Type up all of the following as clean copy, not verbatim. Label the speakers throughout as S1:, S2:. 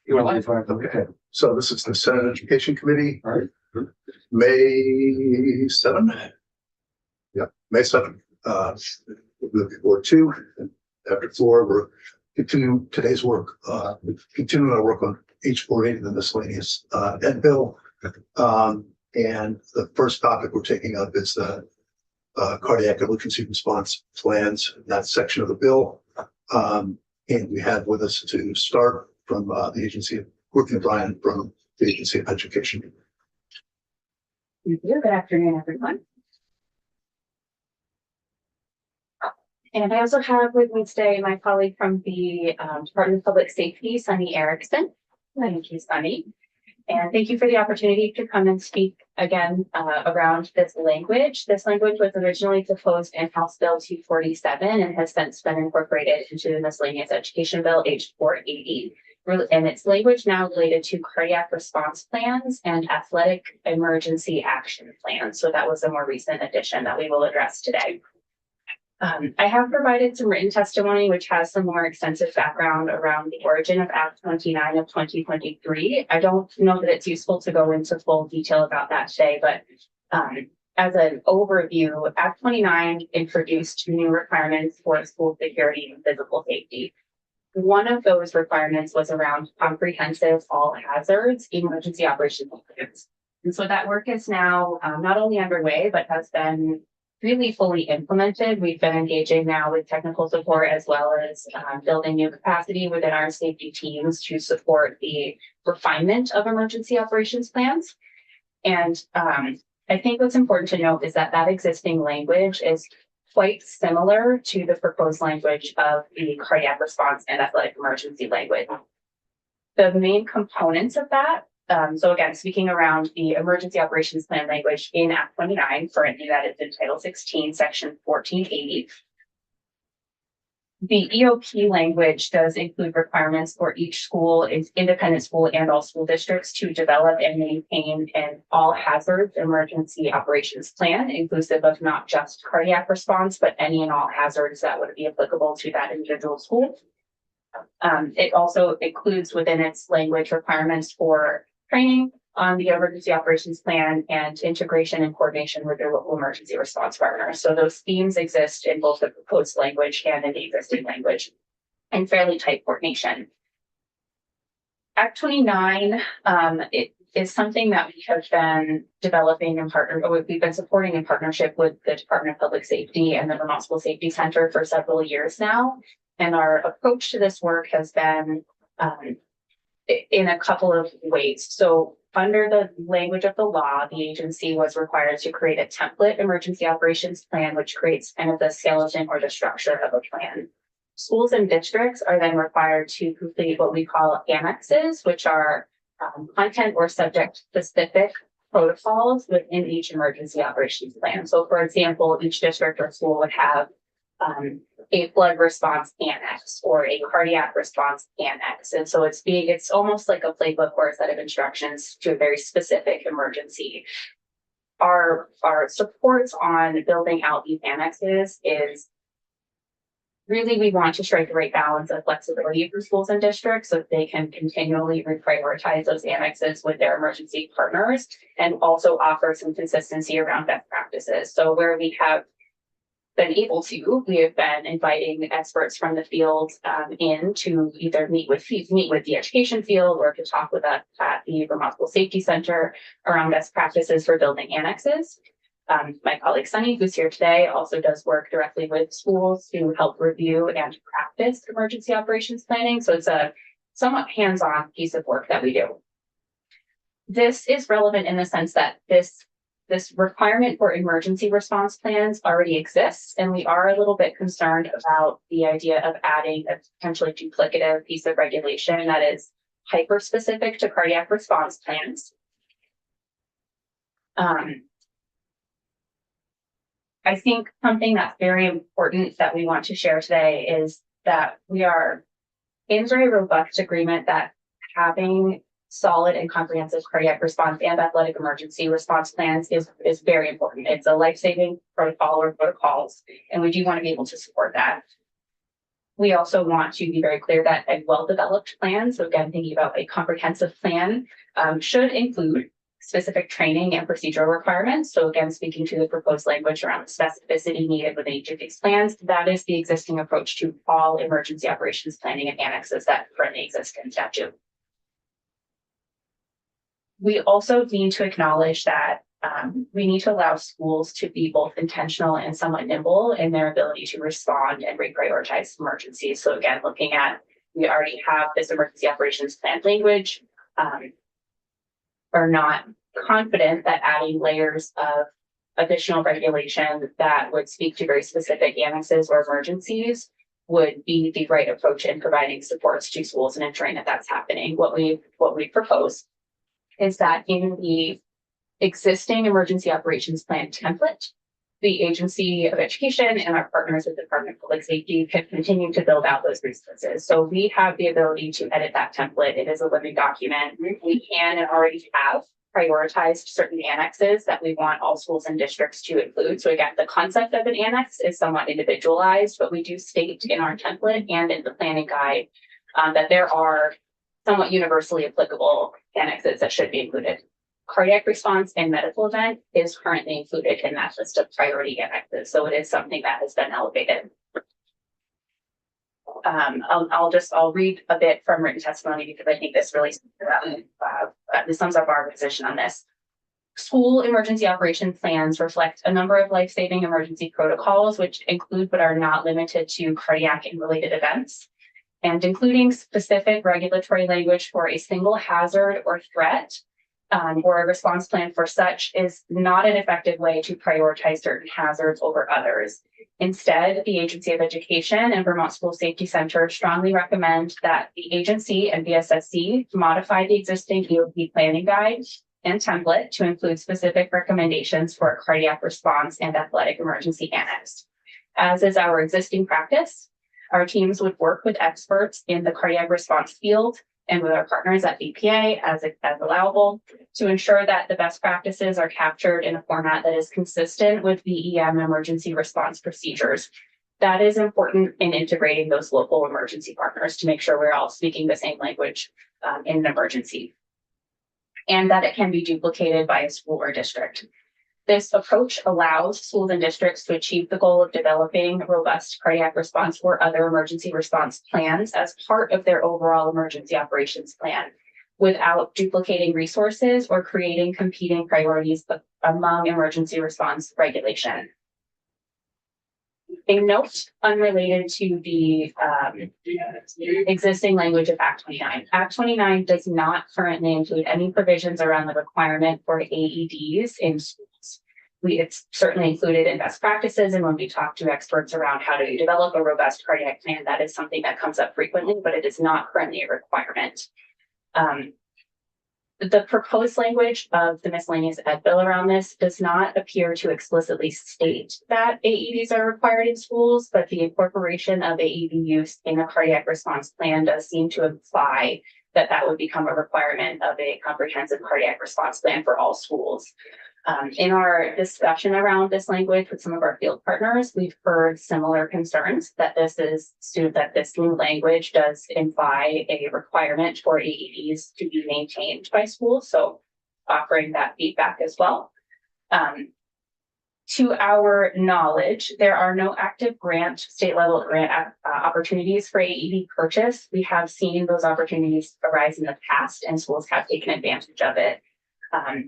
S1: You are live.
S2: Okay, so this is the Senate Education Committee.
S1: All right.
S2: May 7th. Yeah, May 7th. Looking forward to, and after 4, we're continuing today's work. Continuing our work on H48 and the miscellaneous ed bill. And the first topic we're taking up is the cardiac emergency response plans, that section of the bill. And we have with us to start from the agency, Courtney Bryan from the Agency of Education.
S3: Thank you. Good afternoon, everyone. And I also have with me today my colleague from the Department of Public Safety, Sunny Erickson. Thank you, Sunny. And thank you for the opportunity to come and speak again around this language. This language was originally proposed in House Bill 247 and has since been incorporated into the Miscellaneous Education Bill H 480. And it's language now related to cardiac response plans and athletic emergency action plans. So that was a more recent addition that we will address today. I have provided some written testimony, which has some more extensive background around the origin of Act 29 of 2023. I don't know that it's useful to go into full detail about that today, but as an overview, Act 29 introduced new requirements for school security and physical safety. One of those requirements was around comprehensive all hazards emergency operations plans. And so that work is now not only underway, but has been really fully implemented. We've been engaging now with technical support as well as building new capacity within our safety teams to support the refinement of emergency operations plans. And I think what's important to note is that that existing language is quite similar to the proposed language of the cardiac response and athletic emergency language. The main components of that, so again, speaking around the emergency operations plan language in Act 29, currently that is in Title 16, Section 1480. The EOP language does include requirements for each school, independent school, and all school districts to develop and maintain an all hazards emergency operations plan, inclusive of not just cardiac response, but any and all hazards that would be applicable to that individual school. It also includes within its language requirements for training on the emergency operations plan and integration and coordination with their local emergency response partners. So those themes exist in both the proposed language and in the existing language, and fairly tight coordination. Act 29 it is something that we have been developing in we've been supporting in partnership with the Department of Public Safety and the Vermont School Safety Center for several years now. And our approach to this work has been in a couple of ways. So under the language of the law, the agency was required to create a template emergency operations plan, which creates kind of the skeleton or the structure of a plan. Schools and districts are then required to complete what we call annexes, which are content or subject specific protocols within each emergency operations plan. So for example, each district or school would have a flood response annex or a cardiac response annex. And so it's almost like a playbook or a set of instructions to a very specific emergency. Our supports on building out these annexes is really, we want to strike the right balance of flexibility for schools and districts so that they can continually reprioritize those annexes with their emergency partners and also offer some consistency around best practices. So where we have been able to, we have been inviting experts from the field in to either meet with the education field or to talk with us at the Vermont School Safety Center around best practices for building annexes. My colleague Sunny, who's here today, also does work directly with schools to help review and practice emergency operations planning. So it's a somewhat hands-on piece of work that we do. This is relevant in the sense that this requirement for emergency response plans already exists, and we are a little bit concerned about the idea of adding a potentially duplicative piece of regulation that is hyper-specific to cardiac response plans. I think something that's very important that we want to share today is that we are in very robust agreement that having solid and comprehensive cardiac response and athletic emergency response plans is very important. It's a life-saving protocol or protocols, and we do want to be able to support that. We also want to be very clear that a well-developed plan, so again, thinking about a comprehensive plan, should include specific training and procedural requirements. So again, speaking to the proposed language around the specificity needed within each of these plans, that is the existing approach to all emergency operations planning and annexes that currently exist in statute. We also need to acknowledge that we need to allow schools to be both intentional and somewhat nimble in their ability to respond and reprioritize emergencies. So again, looking at, we already have this emergency operations plan language, are not confident that adding layers of additional regulation that would speak to very specific annexes or emergencies would be the right approach in providing supports to schools and ensuring that that's happening. What we propose is that in the existing emergency operations plan template, the Agency of Education and our partners with the Department of Public Safety can continue to build out those resources. So we have the ability to edit that template. It is a living document. We can and already have prioritized certain annexes that we want all schools and districts to include. So again, the concept of an annex is somewhat individualized, but we do state in our template and in the planning guide that there are somewhat universally applicable annexes that should be included. Cardiac response and medical event is currently included in that list of priority annexes. So it is something that has been elevated. I'll read a bit from written testimony because I think this really this sums up our position on this. School emergency operation plans reflect a number of life-saving emergency protocols, which include but are not limited to cardiac and related events, and including specific regulatory language for a single hazard or threat or a response plan for such is not an effective way to prioritize certain hazards over others. Instead, the Agency of Education and Vermont School Safety Center strongly recommend that the agency and VSSC modify the existing EOP planning guide and template to include specific recommendations for a cardiac response and athletic emergency annex. As is our existing practice, our teams would work with experts in the cardiac response field and with our partners at VPA as allowable to ensure that the best practices are captured in a format that is consistent with VEM emergency response procedures. That is important in integrating those local emergency partners to make sure we're all speaking the same language in an emergency, and that it can be duplicated by a school or district. This approach allows schools and districts to achieve the goal of developing robust cardiac response or other emergency response plans as part of their overall emergency operations plan without duplicating resources or creating competing priorities among emergency response regulation. A note unrelated to the existing language of Act 29. Act 29 does not currently include any provisions around the requirement for AEDs in schools. It's certainly included in best practices, and when we talk to experts around how do you develop a robust cardiac plan, that is something that comes up frequently, but it is not currently a requirement. The proposed language of the miscellaneous ed bill around this does not appear to explicitly state that AEDs are required in schools, but the incorporation of AED use in a cardiac response plan does seem to imply that that would become a requirement of a comprehensive cardiac response plan for all schools. In our discussion around this language with some of our field partners, we've heard similar concerns that this new language does imply a requirement for AEDs to be maintained by schools. So offering that feedback as well. To our knowledge, there are no active state level grant opportunities for AED purchase. We have seen those opportunities arise in the past and schools have taken advantage of it.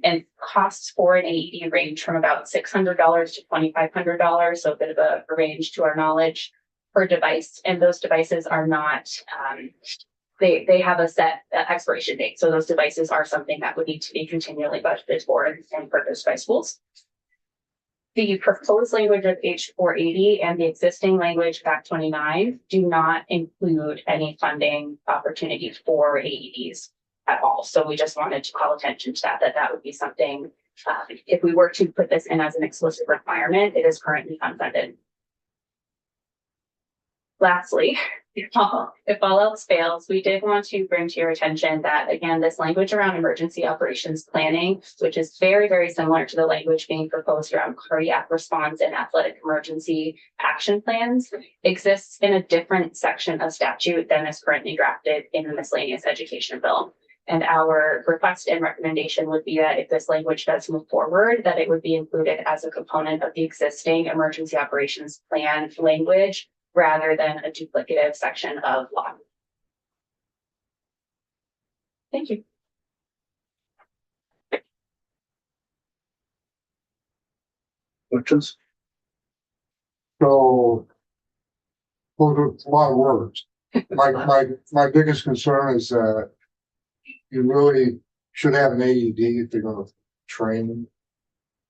S3: And costs for an AED range from about $600 to $2,500, so a bit of a range to our knowledge per device. And those devices are not, they have a set expiration date. So those devices are something that would need to be continually budgeted for and purchased by schools. The proposed language of H480 and the existing language of Act 29 do not include any funding opportunities for AEDs at all. So we just wanted to call attention to that would be something, if we were to put this in as an explicit requirement, it is currently unfunded. Lastly, if all else fails, we did want to bring to your attention that, again, this language around emergency operations planning, which is very, very similar to the language being proposed around cardiac response and athletic emergency action plans, exists in a different section of statute than is currently drafted in the miscellaneous education bill. And our request and recommendation would be that if this language does move forward, that it would be included as a component of the existing emergency operations plan language rather than a duplicative section of law. Thank you.
S2: Questions?
S1: So, well, it's a lot of words. My biggest concern is that you really should have an AED if you're gonna train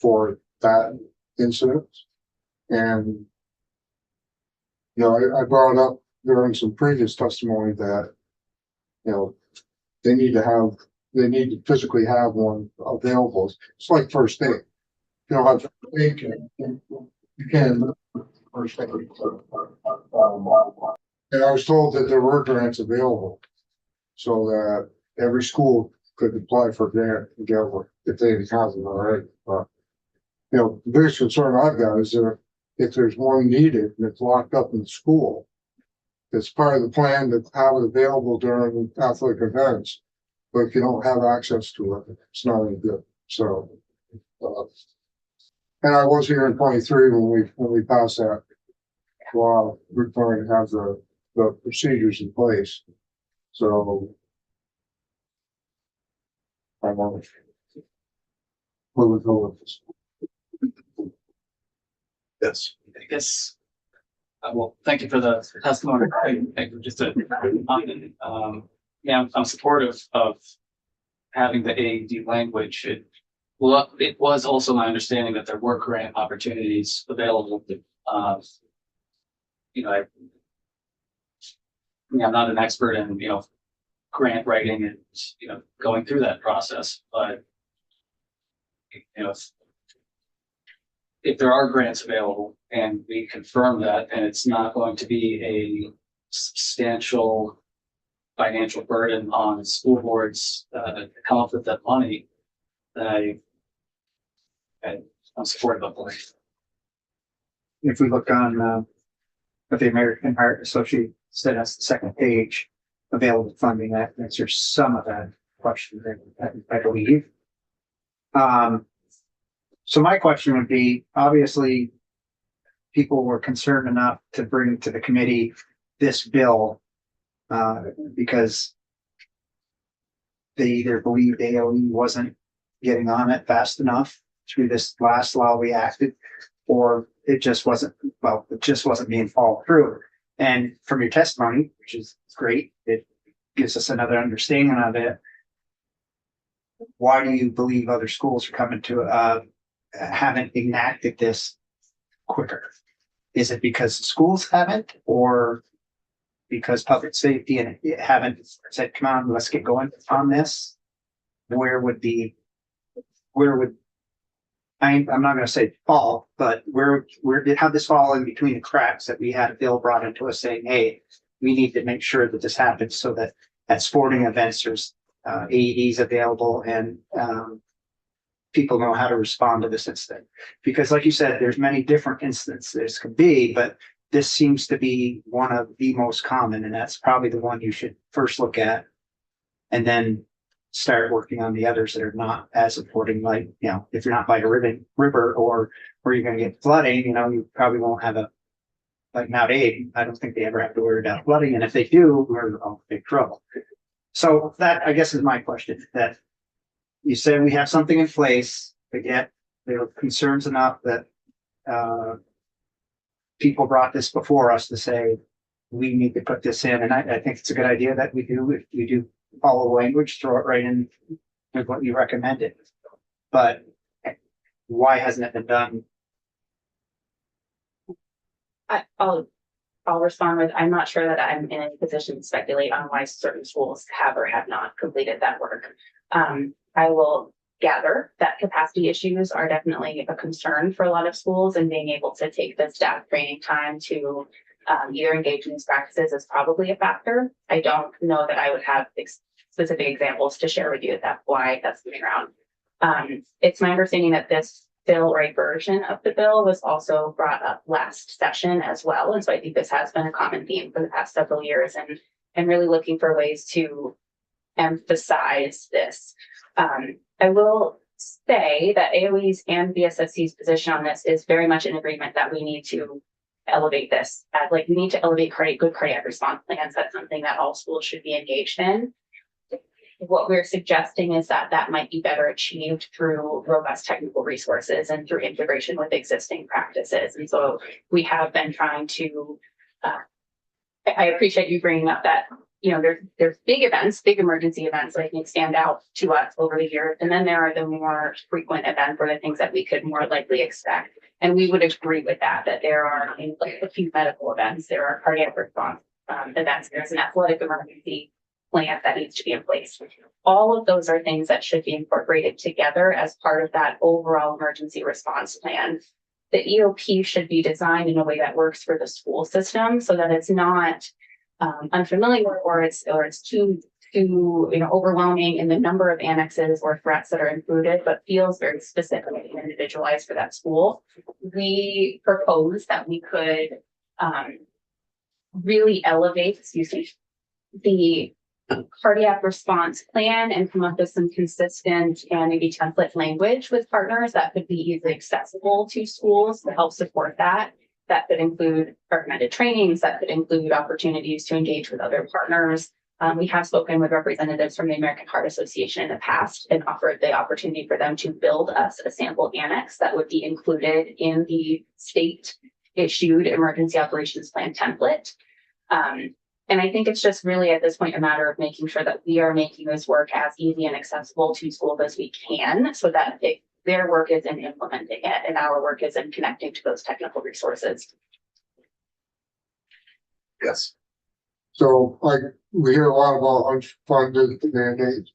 S1: for that incident. And, you know, I brought up during some previous testimony that, you know, they need to physically have one available. It's like first aid. You know, you can first aid. And I was told that there were grants available so that every school could apply for a grant and get one if they have them already. But, you know, the biggest concern I've got is that if there's one needed and it's locked up in the school, it's part of the plan to have it available during athletic events. But if you don't have access to it, it's not any good. So, and I was here in 23 when we passed that law requiring to have the procedures in place. So I want to where we go with this.
S2: Yes.
S4: I guess, well, thank you for the testimony. Thank you. Just yeah, I'm supportive of having the AED language. It was also my understanding that there were grant opportunities available. You know, I'm not an expert in, you know, grant writing and, you know, going through that process, but, you know, if there are grants available and we confirm that, and it's not going to be a substantial financial burden on school boards to come up with that money, then I'm supportive of it.
S5: If we look on what the American Heart Association said, that's the second page, available funding, that answers some of that question, I believe. So my question would be, obviously, people were concerned enough to bring to the committee this bill because they either believed AOE wasn't getting on it fast enough through this last law we acted, or it just wasn't being followed through. And from your testimony, which is great, it gives us another understanding of it. Why do you believe other schools are coming to haven't enacted this quicker? Is it because the schools haven't, or because public safety and haven't said, come on, let's get going on this? I'm not going to say fall, but where did have this fall in between the cracks that we had a bill brought into us saying, hey, we need to make sure that this happens so that at sporting events there's AEDs available and people know how to respond to this incident. Because like you said, there's many different incidents this could be, but this seems to be one of the most common, and that's probably the one you should first look at and then start working on the others that are not as important. Like, you know, if you're not by a river or where you're going to get flooding, you know, you probably won't have like Mount Aid. I don't think they ever have to worry about flooding. And if they do, we're in big trouble. So that, I guess, is my question, that you say we have something in place, but yet there are concerns enough that people brought this before us to say, we need to put this in. And I think it's a good idea that we do follow language, throw it right in with what you recommended. But why hasn't it been done?
S3: I'll respond with, I'm not sure that I'm in a position to speculate on why certain schools have or have not completed that work. I will gather that capacity issues are definitely a concern for a lot of schools, and being able to take the staff training time to either engage in these practices is probably a factor. I don't know that I would have specific examples to share with you. That's why that's coming around. It's my understanding that this bill or a version of the bill was also brought up last session as well. And so I think this has been a common theme for the past several years and really looking for ways to emphasize this. I will say that AOE's and BSSC's position on this is very much in agreement that we need to elevate this. We need to elevate good cardiac response plans. That's something that all schools should be engaged in. What we're suggesting is that that might be better achieved through robust technical resources and through integration with existing practices. And so we have been trying to, I appreciate you bringing up that, you know, there's big events, big emergency events that I think stand out to us over the years. And then there are the more frequent events or the things that we could more likely expect. And we would agree with that there are like a few medical events, there are cardiac response events, there's an athletic emergency plan that needs to be in place. All of those are things that should be incorporated together as part of that overall emergency response plan. The EOP should be designed in a way that works for the school system so that it's not unfamiliar or it's too overwhelming in the number of annexes or threats that are included, but feels very specific and individualized for that school. We propose that we could really elevate, the cardiac response plan and come up with some consistent and maybe template language with partners that could be easily accessible to schools to help support that. That could include recommended trainings, that could include opportunities to engage with other partners. We have spoken with representatives from the American Heart Association in the past and offered the opportunity for them to build us a sample annex that would be included in the state issued emergency operations plan template. And I think it's just really at this point a matter of making sure that we are making this work as easy and accessible to schools as we can so that their work is in implementing it and our work is in connecting to those technical resources.
S2: Yes.
S1: So we hear a lot about unfunded mandates.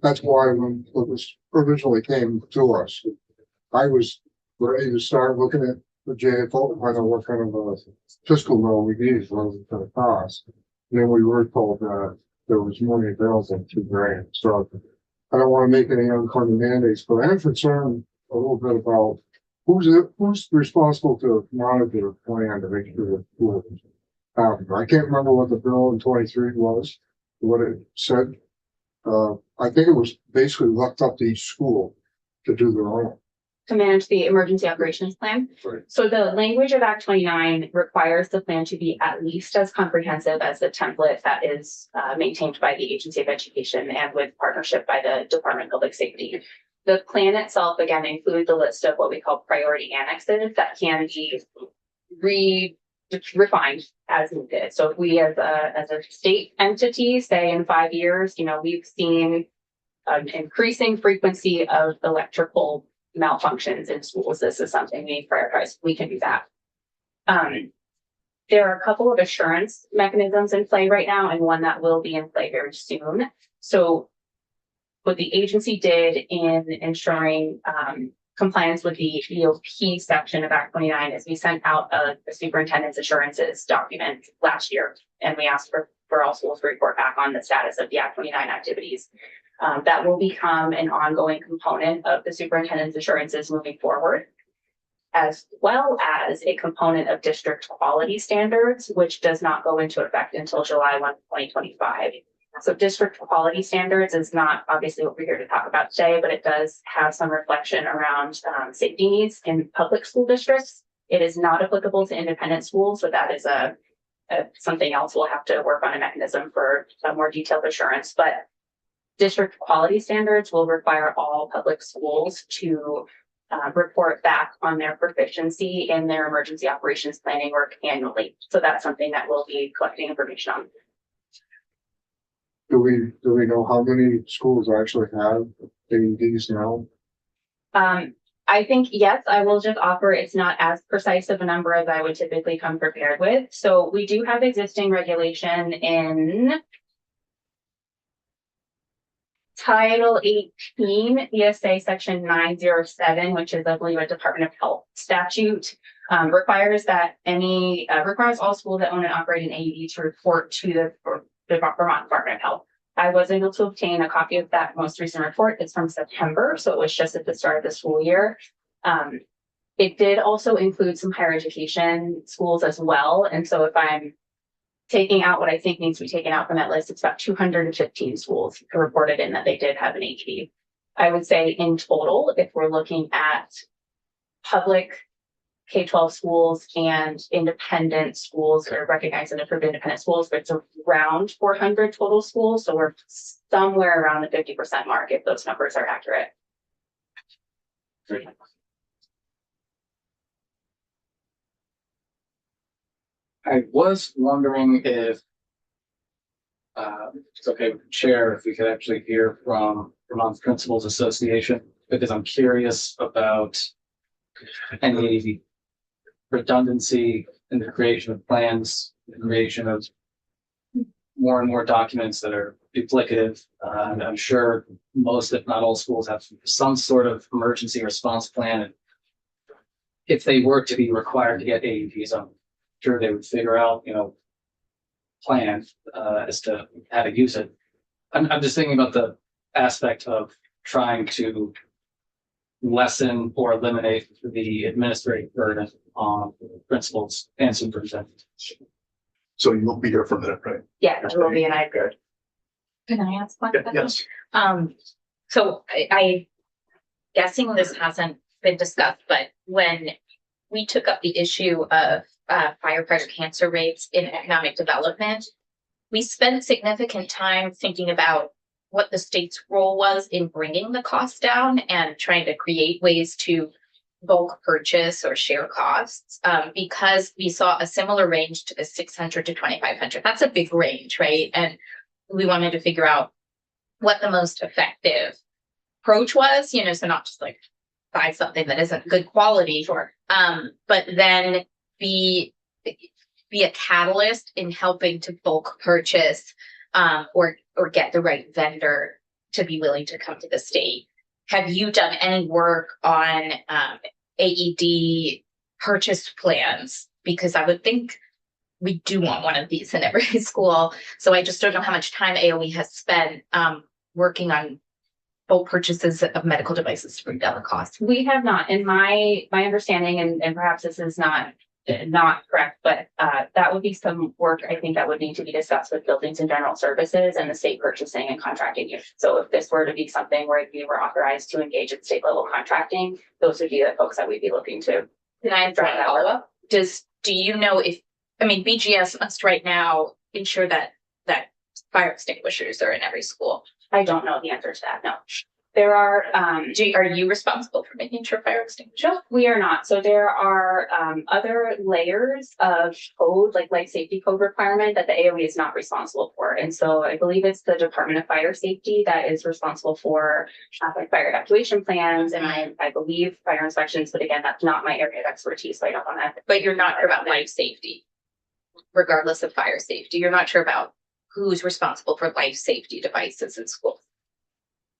S1: That's why when it was originally came to us, I was ready to start looking at the JFO, find out what kind of a fiscal bill we needed, what was it going to cost. And then we were told that there was money available to grant. So I don't want to make any unfunded mandates, but I'm concerned a little bit about who's responsible to monitor the plan to make sure that schools. I can't remember what the bill in 23 was, what it said. I think it was basically left up to each school to do their own.
S3: To manage the emergency operations plan.
S1: Right.
S3: So the language of Act 29 requires the plan to be at least as comprehensive as the template that is maintained by the Agency of Education and with partnership by the Department of Public Safety. The plan itself, again, includes a list of what we call priority annexes that can be refined as needed. So if we as a state entity say in 5 years, we've seen an increasing frequency of electrical malfunctions in schools. This is something we prioritize. We can do that. There are a couple of assurance mechanisms in play right now and one that will be in play very soon. So what the agency did in ensuring compliance with the EOP section of Act 29 is we sent out the superintendent's assurances document last year, and we asked for all schools to report back on the status of the Act 29 activities. That will become an ongoing component of the superintendent's assurances moving forward, as well as a component of district quality standards, which does not go into effect until July 1, 2025. So district quality standards is not obviously what we're here to talk about today, but it does have some reflection around safety needs in public school districts. It is not applicable to independent schools, so that is something else we'll have to work on a mechanism for a more detailed assurance. But district quality standards will require all public schools to report back on their proficiency in their emergency operations planning work annually. So that's something that we'll be collecting information on.
S1: Do we know how many schools actually have AEDs now?
S3: I think, yes, I will just offer it's not as precise of a number as I would typically come prepared with. So we do have existing regulation in Title 18, ESA Section 907, which is, I believe, a Department of Health statute, requires all schools that own and operate an AED to report to the Vermont Department of Health. I was able to obtain a copy of that most recent report. It's from September, so it was just at the start of the school year. It did also include some higher education schools as well, and so if I'm taking out what I think needs to be taken out from that list, it's about 215 schools reported in that they did have an AED. I would say in total, if we're looking at public K-12 schools and independent schools or recognized and approved independent schools, but it's around 400 total schools. So we're somewhere around the 50% mark if those numbers are accurate.
S4: I was wondering if it's okay with the chair, if we could actually hear from Vermont Principals Association, because I'm curious about any redundancy in the creation of plans, the creation of more and more documents that are duplicative. And I'm sure most, if not all schools have some sort of emergency response plan. And if they were to be required to get AEDs, I'm sure they would figure out, plan as to how to use it. I'm just thinking about the aspect of trying to lessen or eliminate the administrative burden on principals and superintendents.
S2: So you will be here for a minute, right?
S3: Yeah, it will be an good.
S6: Can I ask one?
S2: Yeah, yes.
S6: So I guessing this hasn't been discussed, but when we took up the issue of firefighter cancer rates in economic development, we spent significant time thinking about what the state's role was in bringing the cost down and trying to create ways to bulk purchase or share costs, because we saw a similar range to the 600 to 2,500. That's a big range, right? And we wanted to figure out what the most effective approach was, so not just like buy something that isn't good quality,
S3: Sure.
S6: But then be a catalyst in helping to bulk purchase or get the right vendor to be willing to come to the state. Have you done any work on AED purchase plans? Because I would think we do want one of these in every school. So I just don't know how much time AOE has spent working on bulk purchases of medical devices to bring down the cost.
S3: We have not, in my understanding, and perhaps this is not correct, but that would be some work I think that would need to be discussed with Buildings and General Services and the state purchasing and contracting unit. So if this were to be something where we were authorized to engage in state level contracting, those would be the folks that we'd be looking to.
S6: Can I draw a follow-up? Do you know BGS must right now ensure that fire extinguishers are in every school?
S3: I don't know the answer to that, no. There are,
S6: Are you responsible for making sure fire extinguishers?
S3: no, we are not. So there are other layers of code, like life safety code requirement that the AOE is not responsible for. And so I believe it's the Department of Fire Safety that is responsible for fire evacuation plans. And I believe fire inspections, but again, that's not my area of expertise. So I don't want to.
S6: But you're not sure about life safety, regardless of fire safety. You're not sure about who's responsible for life safety devices in schools.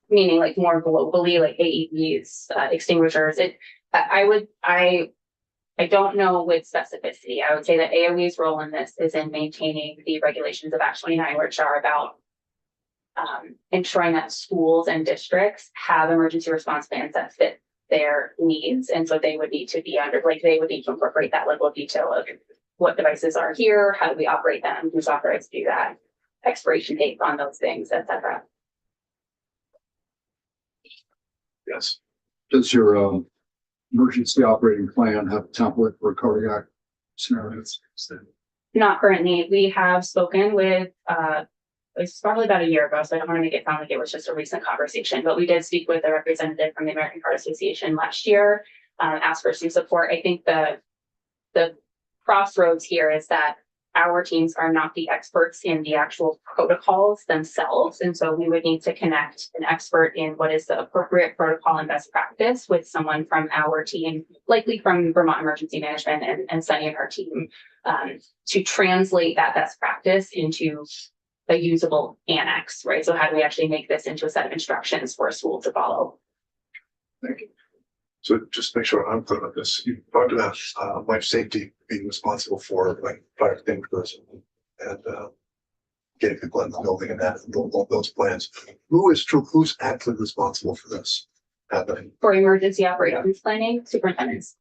S3: Meaning like more globally, like AEDs, extinguishers. I don't know with specificity. I would say that AOE's role in this is in maintaining the regulations of Act 29, which are about ensuring that schools and districts have emergency response plans that fit their needs. And so they would need to be they would need to incorporate that level of detail of what devices are here, how do we operate them, who's authorized to do that, expiration dates on those things, etc.
S2: Yes.
S7: Does your emergency operating plan have a template for cardiac scenarios?
S3: Not currently. We have spoken with, it's probably about a year ago, so I don't want to make it sound like it was just a recent conversation, but we did speak with a representative from the American Heart Association last year, asked for some support. I think the crossroads here is that our teams are not the experts in the actual protocols themselves. And so we would need to connect an expert in what is the appropriate protocol and best practice with someone from our team, likely from Vermont Emergency Management and Sunny and her team, to translate that best practice into a usable annex, right? So how do we actually make this into a set of instructions for a school to follow?
S2: Thank you. So just make sure I'm clear on this. You talked about life safety being responsible for like fire extinguishers and getting people in the building and that all those plans. Who's actually responsible for this happening?
S3: For emergency operations planning, superintendents.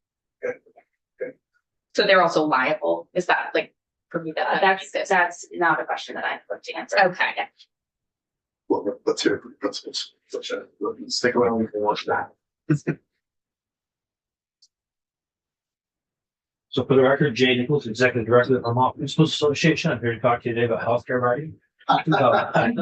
S6: So they're also liable, is that like, for me,
S3: That's not a question that I'd like to answer.
S6: Okay.
S2: Well, let's hear it from the principals. Let's stick around and watch that.
S8: So for the record, Jay Nichols, Executive Director of the Vermont Principals Association. I'm here to talk to you today about healthcare writing. Yeah, and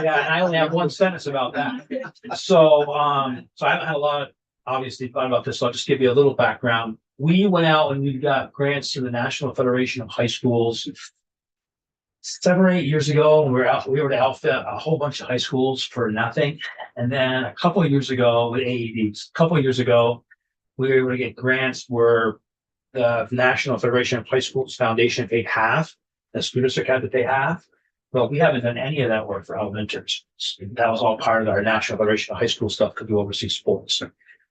S8: I only have one sentence about that. So I haven't had a lot of, obviously, thought about this, so I'll just give you a little background. We went out and we got grants to the National Federation of High Schools 7 or 8 years ago. We were to outfit a whole bunch of high schools for nothing. And then a couple of years ago with AEDs, we were able to get grants where the National Federation of High Schools Foundation paid half, the school district had to pay half. Well, we haven't done any of that work for elementaries. That was all part of our National Federation of High School stuff because we oversee sports.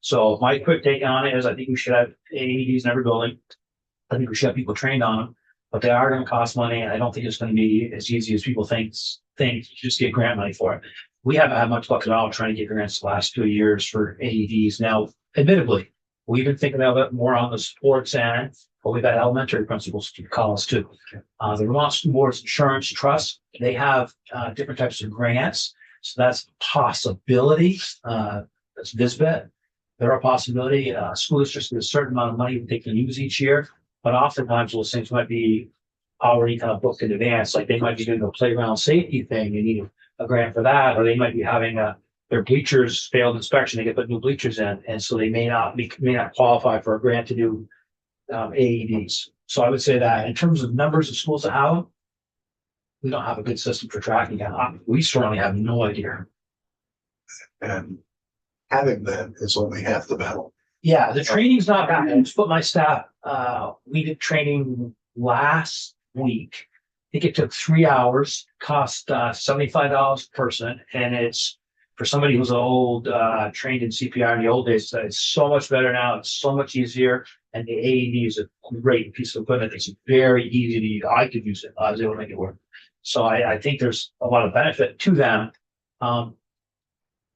S8: So my quick take on it is I think we should have AEDs in every building. I think we should have people trained on them, but they are going to cost money. And I don't think it's going to be as easy as people think. You just get grant money for it. We haven't had much luck at all trying to get grants the last 2 years for AEDs. Now, admittedly, we've been thinking about it more on the sports end, but we've had elementary principals to call us too. The Vermont School Board's Insurance Trust, they have different types of grants. So that's a possibility. That's VisBet. There are a possibility. School districts get a certain amount of money that they can use each year, but oftentimes those things might be already kind of booked in advance. Like they might be doing a playground safety thing. You need a grant for that, or they might be having their bleachers failed inspection. They get put new bleachers in, and so they may not qualify for a grant to do AEDs. So I would say that in terms of numbers of schools that have them, we don't have a good system for tracking it. We certainly have no idea.
S2: And having them is only half the battle.
S8: Yeah, the training's not bad. I just put my staff, we did training last week. I think it took 3 hours, cost $75 per person. And it's for somebody who's old, trained in CPR in the old days, it's so much better now. It's so much easier. And the AED is a great piece of equipment. It's very easy to use. I could use it. I was able to make it work. So I think there's a lot of benefit to them.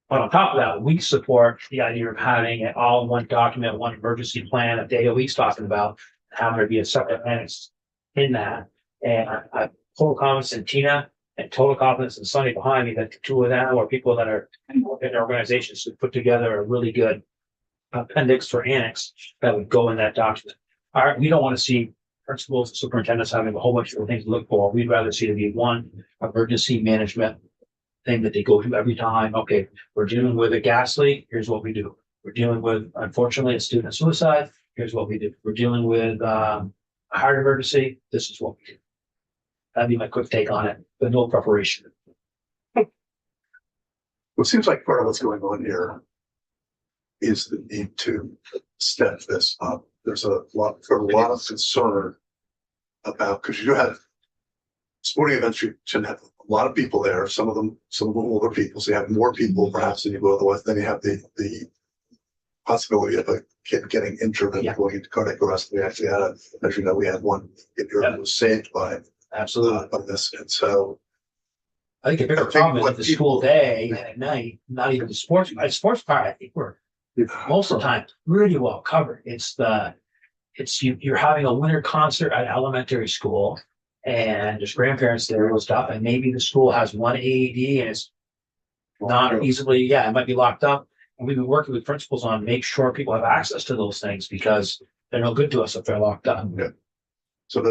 S8: But on top of that, we support the idea of having it all in one document, one emergency plan that the AOE's talking about, having there be a separate annex in that. And I have total confidence in Tina and total confidence in Sonny behind me that the two of them or people that are in their organizations to put together a really good appendix or annex that would go in that document. All right, we don't want to see principals and superintendents having a whole bunch of things to look for. We'd rather see it be one emergency management thing that they go to every time. Okay, we're dealing with a gas leak. Here's what we do. We're dealing with, unfortunately, a student suicide. Here's what we do. We're dealing with a heart emergency. This is what we do. That'd be my quick take on it, but no preparation.
S2: Well, it seems like part of what's going on here is the need to step this up. There's a lot of concern about, because you have sporting events, you shouldn't have a lot of people there, some of them older people, so you have more people perhaps than you would otherwise. Then you have the possibility of a kid getting injured and going into cardiac arrest. We actually had as you know, we had one kid who was saved by this. And so
S8: I think a bigger problem is the school day at night, not even the sports part. I think we're most of the time really well covered. You're having a winter concert at elementary school and there's grandparents there and stuff, and maybe the school has one AED and it's not easily, it might be locked up. And we've been working with principals on make sure people have access to those things because they're no good to us if they're locked up.
S2: Yeah. So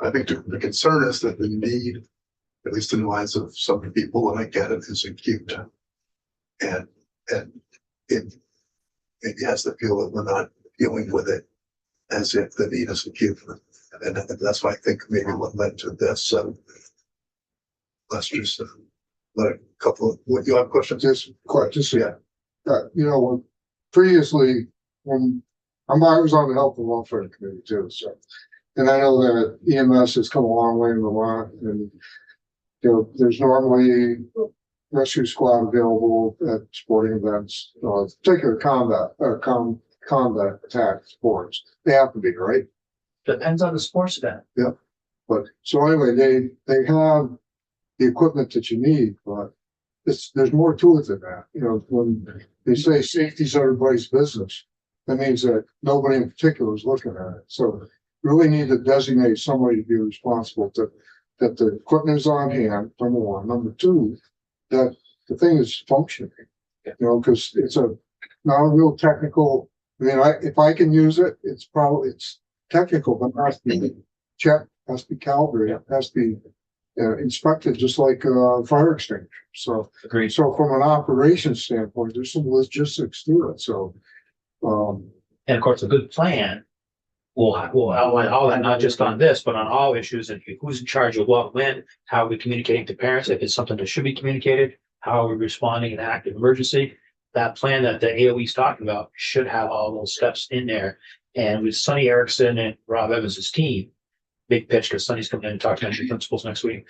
S2: I think the concern is that the need, at least in the minds of some people when I get it, is acute. And it has the feel that we're not dealing with it as if the need is acute. And that's why I think maybe what led to this. So let's just let a couple of, what you have questions?
S1: Just previously when I was on the Health and Welfare Committee too, so And I know that EMS has come a long way in Vermont and, you know, there's normally rescue squad available at sporting events, particular combat attack sports. They have to be, right?
S8: Depends on the sports event.
S1: But, so anyway, they have the equipment that you need, but there's more to it than that. You know, when they say safety's everybody's business, that means that nobody in particular is looking at it. So really need to designate somebody to be responsible that the equipment is on hand, number one. Number two, that the thing is functioning, you know, because it's not a real technical. I mean, if I can use it, it's technical, but it has to be checked, has to be calibrated, has to be inspected, just like fire extinguisher. So,
S8: Agreed.
S1: so from an operations standpoint, there's some logistics to it. So,
S8: And of course, a good plan will outline all that, not just on this, but on all issues and who's in charge of what, when, how are we communicating to parents, if it's something that should be communicated, how are we responding in active emergency. That plan that the AOE is talking about should have all those steps in there. And with Sonny Erickson and Rob Evans' team, big pitch, because Sonny's coming in and talking to principals next week.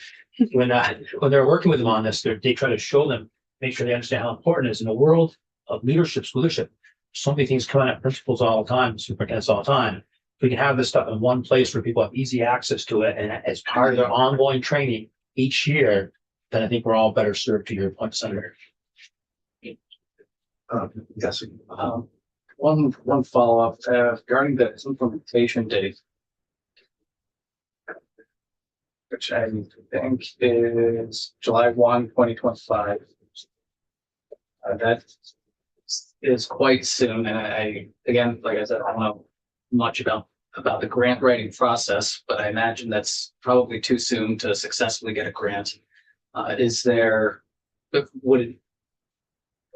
S8: When they're working with them on this, they try to show them, make sure they understand how important it is in a world of leadership, scholarship. So many things coming at principals all the time, superintendents all the time. If we can have this stuff in one place where people have easy access to it, and as part of their ongoing training each year, then I think we're all better served, to your point, Senator.
S2: Yes.
S4: One follow-up, regarding the implementation date, which I think is July 1, 2025. That is quite soon, and I, again, like I said, I don't know much about the grant writing process, but I imagine that's probably too soon to successfully get a grant.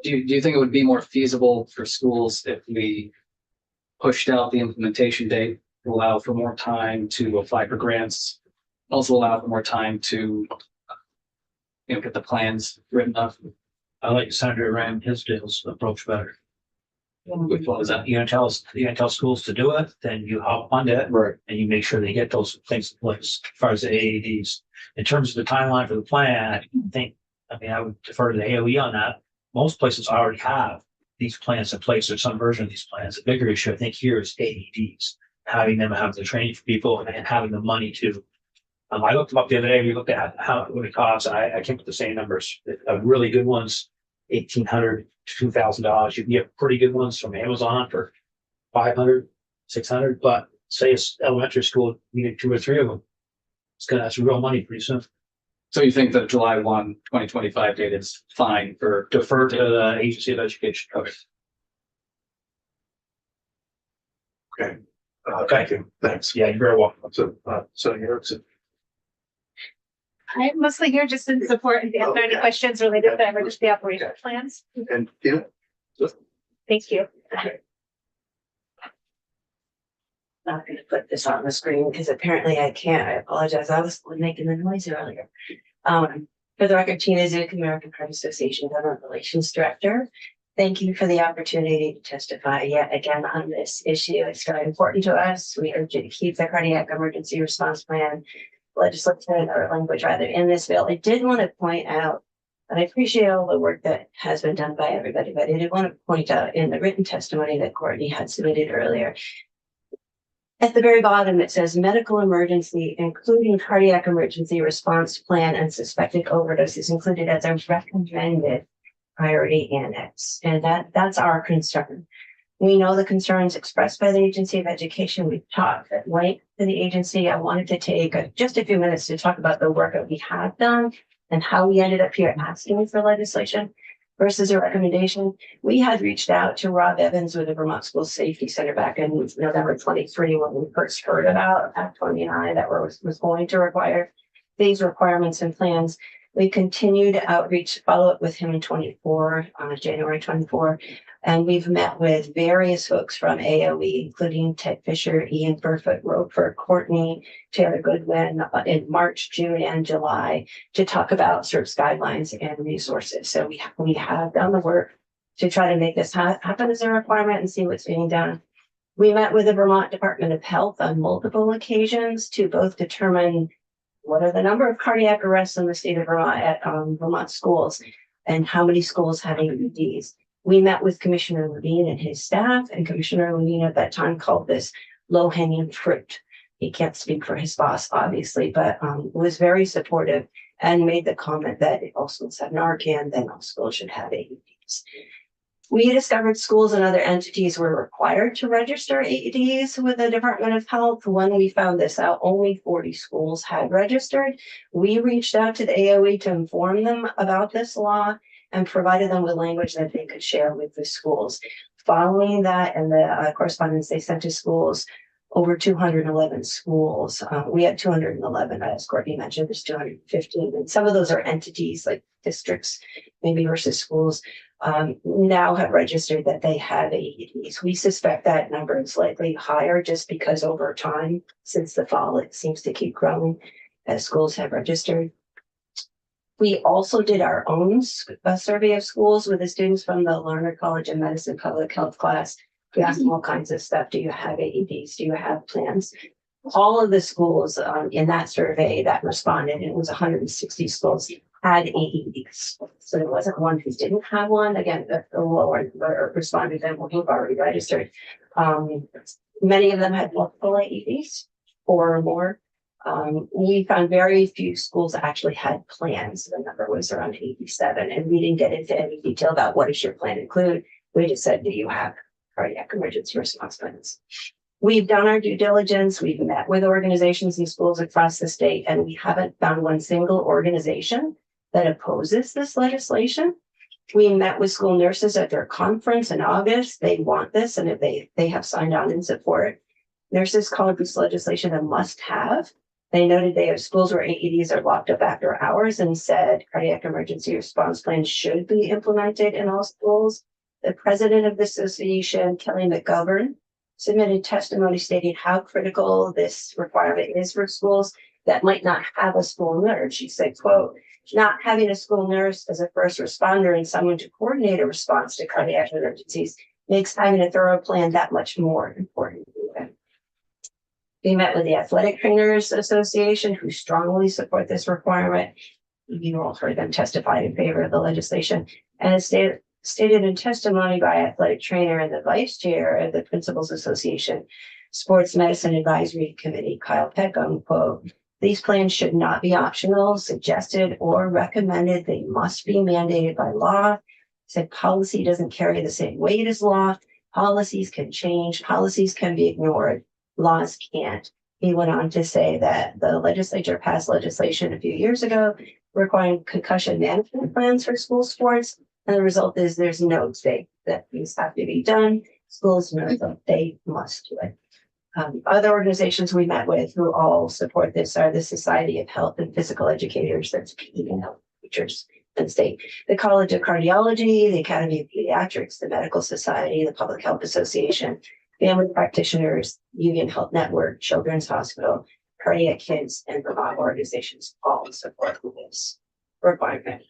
S4: Do you think it would be more feasible for schools if we pushed out the implementation date, allow for more time to apply for grants, also allow for more time to, get the plans written up?
S8: I like Senator Ram Hinsdale's approach better.
S4: Which one is that?
S8: You're gonna tell schools to do it, then you help fund it.
S1: right.
S8: And you make sure they get those things in place. As far as the AEDs, in terms of the timeline for the plan, I would defer to the AOE on that. Most places already have these plans in place, or some version of these plans. The bigger issue, I think, here is AEDs, having them have the training for people and having the money to. I looked them up the other day. We looked at what it costs. I came up with the same numbers. Really good ones, $1,800 to $2,000. You can get pretty good ones from Amazon for $500, $600. But say it's elementary school, you need 2 or 3 of them. That's real money pretty soon.
S4: So you think the July 1, 2025 date is fine for
S8: Defer to the Agency of Education.
S4: Okay.
S2: Okay. Thank you. Thanks.
S8: Yeah, you're very welcome.
S2: So Erickson.
S9: I'm mostly here just in support and answer any questions related to the emergency operational plans.
S2: And yeah,
S9: Thank you.
S10: Not gonna put this on the screen because apparently I can't. I apologize. I was making the noise earlier. For the record, Tina Zook, American Heart Association Government Relations Director. Thank you for the opportunity to testify yet again on this issue. It's very important to us. We urge you to keep the cardiac emergency response plan legislative or language rather in this bill. I did want to point out, and I appreciate all the work that has been done by everybody, but I did want to point out in the written testimony that Courtney had submitted earlier, at the very bottom, it says medical emergency, including cardiac emergency response plan and suspected overdose is included as a recommended priority annex. And that's our concern. We know the concerns expressed by the Agency of Education. We've talked at length to the agency. I wanted to take just a few minutes to talk about the work that we have done and how we ended up here asking for legislation versus a recommendation. We had reached out to Rob Evans with the Vermont School Safety Center back in November 23 when we first heard about Act 29 that was going to require these requirements and plans. We continued outreach follow-up with him in 24, January 24, and we've met with various folks from AOE, including Ted Fisher, Ian Burfoot, Roper, Courtney, Taylor Goodwin in March, June, and July to talk about CERT's guidelines and resources. So we have done the work to try to make this happen as a requirement and see what's being done. We met with the Vermont Department of Health on multiple occasions to both determine what are the number of cardiac arrests in the state of Vermont at Vermont schools and how many schools have AEDs. We met with Commissioner Levine and his staff, and Commissioner Levine at that time called this low hanging fruit. He can't speak for his boss, obviously, but was very supportive and made the comment that if all schools have Narcan, then all schools should have AEDs. We discovered schools and other entities were required to register AEDs with the Department of Health. When we found this out, only 40 schools had registered. We reached out to the AOE to inform them about this law and provided them with language that they could share with the schools. Following that and the correspondence they sent to schools, over 211 schools. We had 211, as Courtney mentioned, there's 215. And some of those are entities like districts, maybe versus schools, now have registered that they have AEDs. We suspect that number is likely higher just because over time, since the fall, it seems to keep growing as schools have registered. We also did our own survey of schools with the students from the Lerner College of Medicine Public Health class. We asked them all kinds of stuff. Do you have AEDs? Do you have plans? All of the schools in that survey that responded, and it was 160 schools, had AEDs. So there wasn't one who didn't have one. Again, the lower responded than who've already registered. Many of them had multiple AEDs, 4 or more. We found very few schools actually had plans. The number was around 87, and we didn't get into any detail about what does your plan include. We just said, do you have cardiac emergency response plans? We've done our due diligence. We've met with organizations and schools across the state, and we haven't found one single organization that opposes this legislation. We met with school nurses at their conference in August. They want this, and if they have signed on in support. Nurses called this legislation a must-have. They noted they have schools where AEDs are locked up after hours and said cardiac emergency response plans should be implemented in all schools. The president of the association, Kelly McGovern, submitted testimony stating how critical this requirement is for schools that might not have a school nurse. She said, quote, not having a school nurse as a first responder and someone to coordinate a response to cardiac emergencies makes having a thorough plan that much more important. We met with the Athletic Trainers Association, who strongly support this requirement. You all heard them testify in favor of the legislation, and stated in testimony by athletic trainer and the vice chair of the Principals Association Sports Medicine Advisory Committee, Kyle Peckham, quote, these plans should not be optional, suggested, or recommended. They must be mandated by law. Said policy doesn't carry the same weight as law. Policies can change. Policies can be ignored. Laws can't. He went on to say that the legislature passed legislation a few years ago requiring concussion management plans for school sports. And the result is there's no debate that these have to be done. Schools know that they must do it. Other organizations we met with who all support this are the Society of Health and Physical Educators, that's PE and health teachers in the state, the College of Cardiology, the Academy of Pediatrics, the Medical Society, the Public Health Association, Family Practitioners, Union Health Network, Children's Hospital, Cardiac Kids, and Vermont organizations all support this requirement.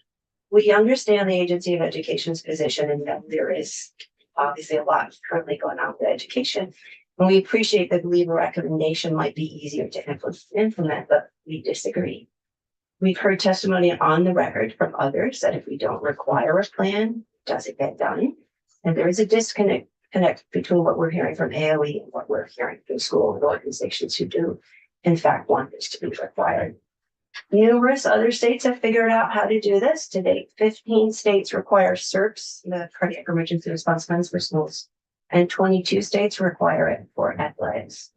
S10: We understand the Agency of Education's position and that there is obviously a lot currently going on with education. And we appreciate that believe a recommendation might be easier to implement, but we disagree. We've heard testimony on the record from others that if we don't require a plan, it doesn't get done. And there is a disconnect between what we're hearing from AOE and what we're hearing from school and organizations who do, in fact, want this to be required. Numerous other states have figured out how to do this. To date, 15 states require CERPs, the cardiac emergency response plans for schools, and 22 states require it for athletics.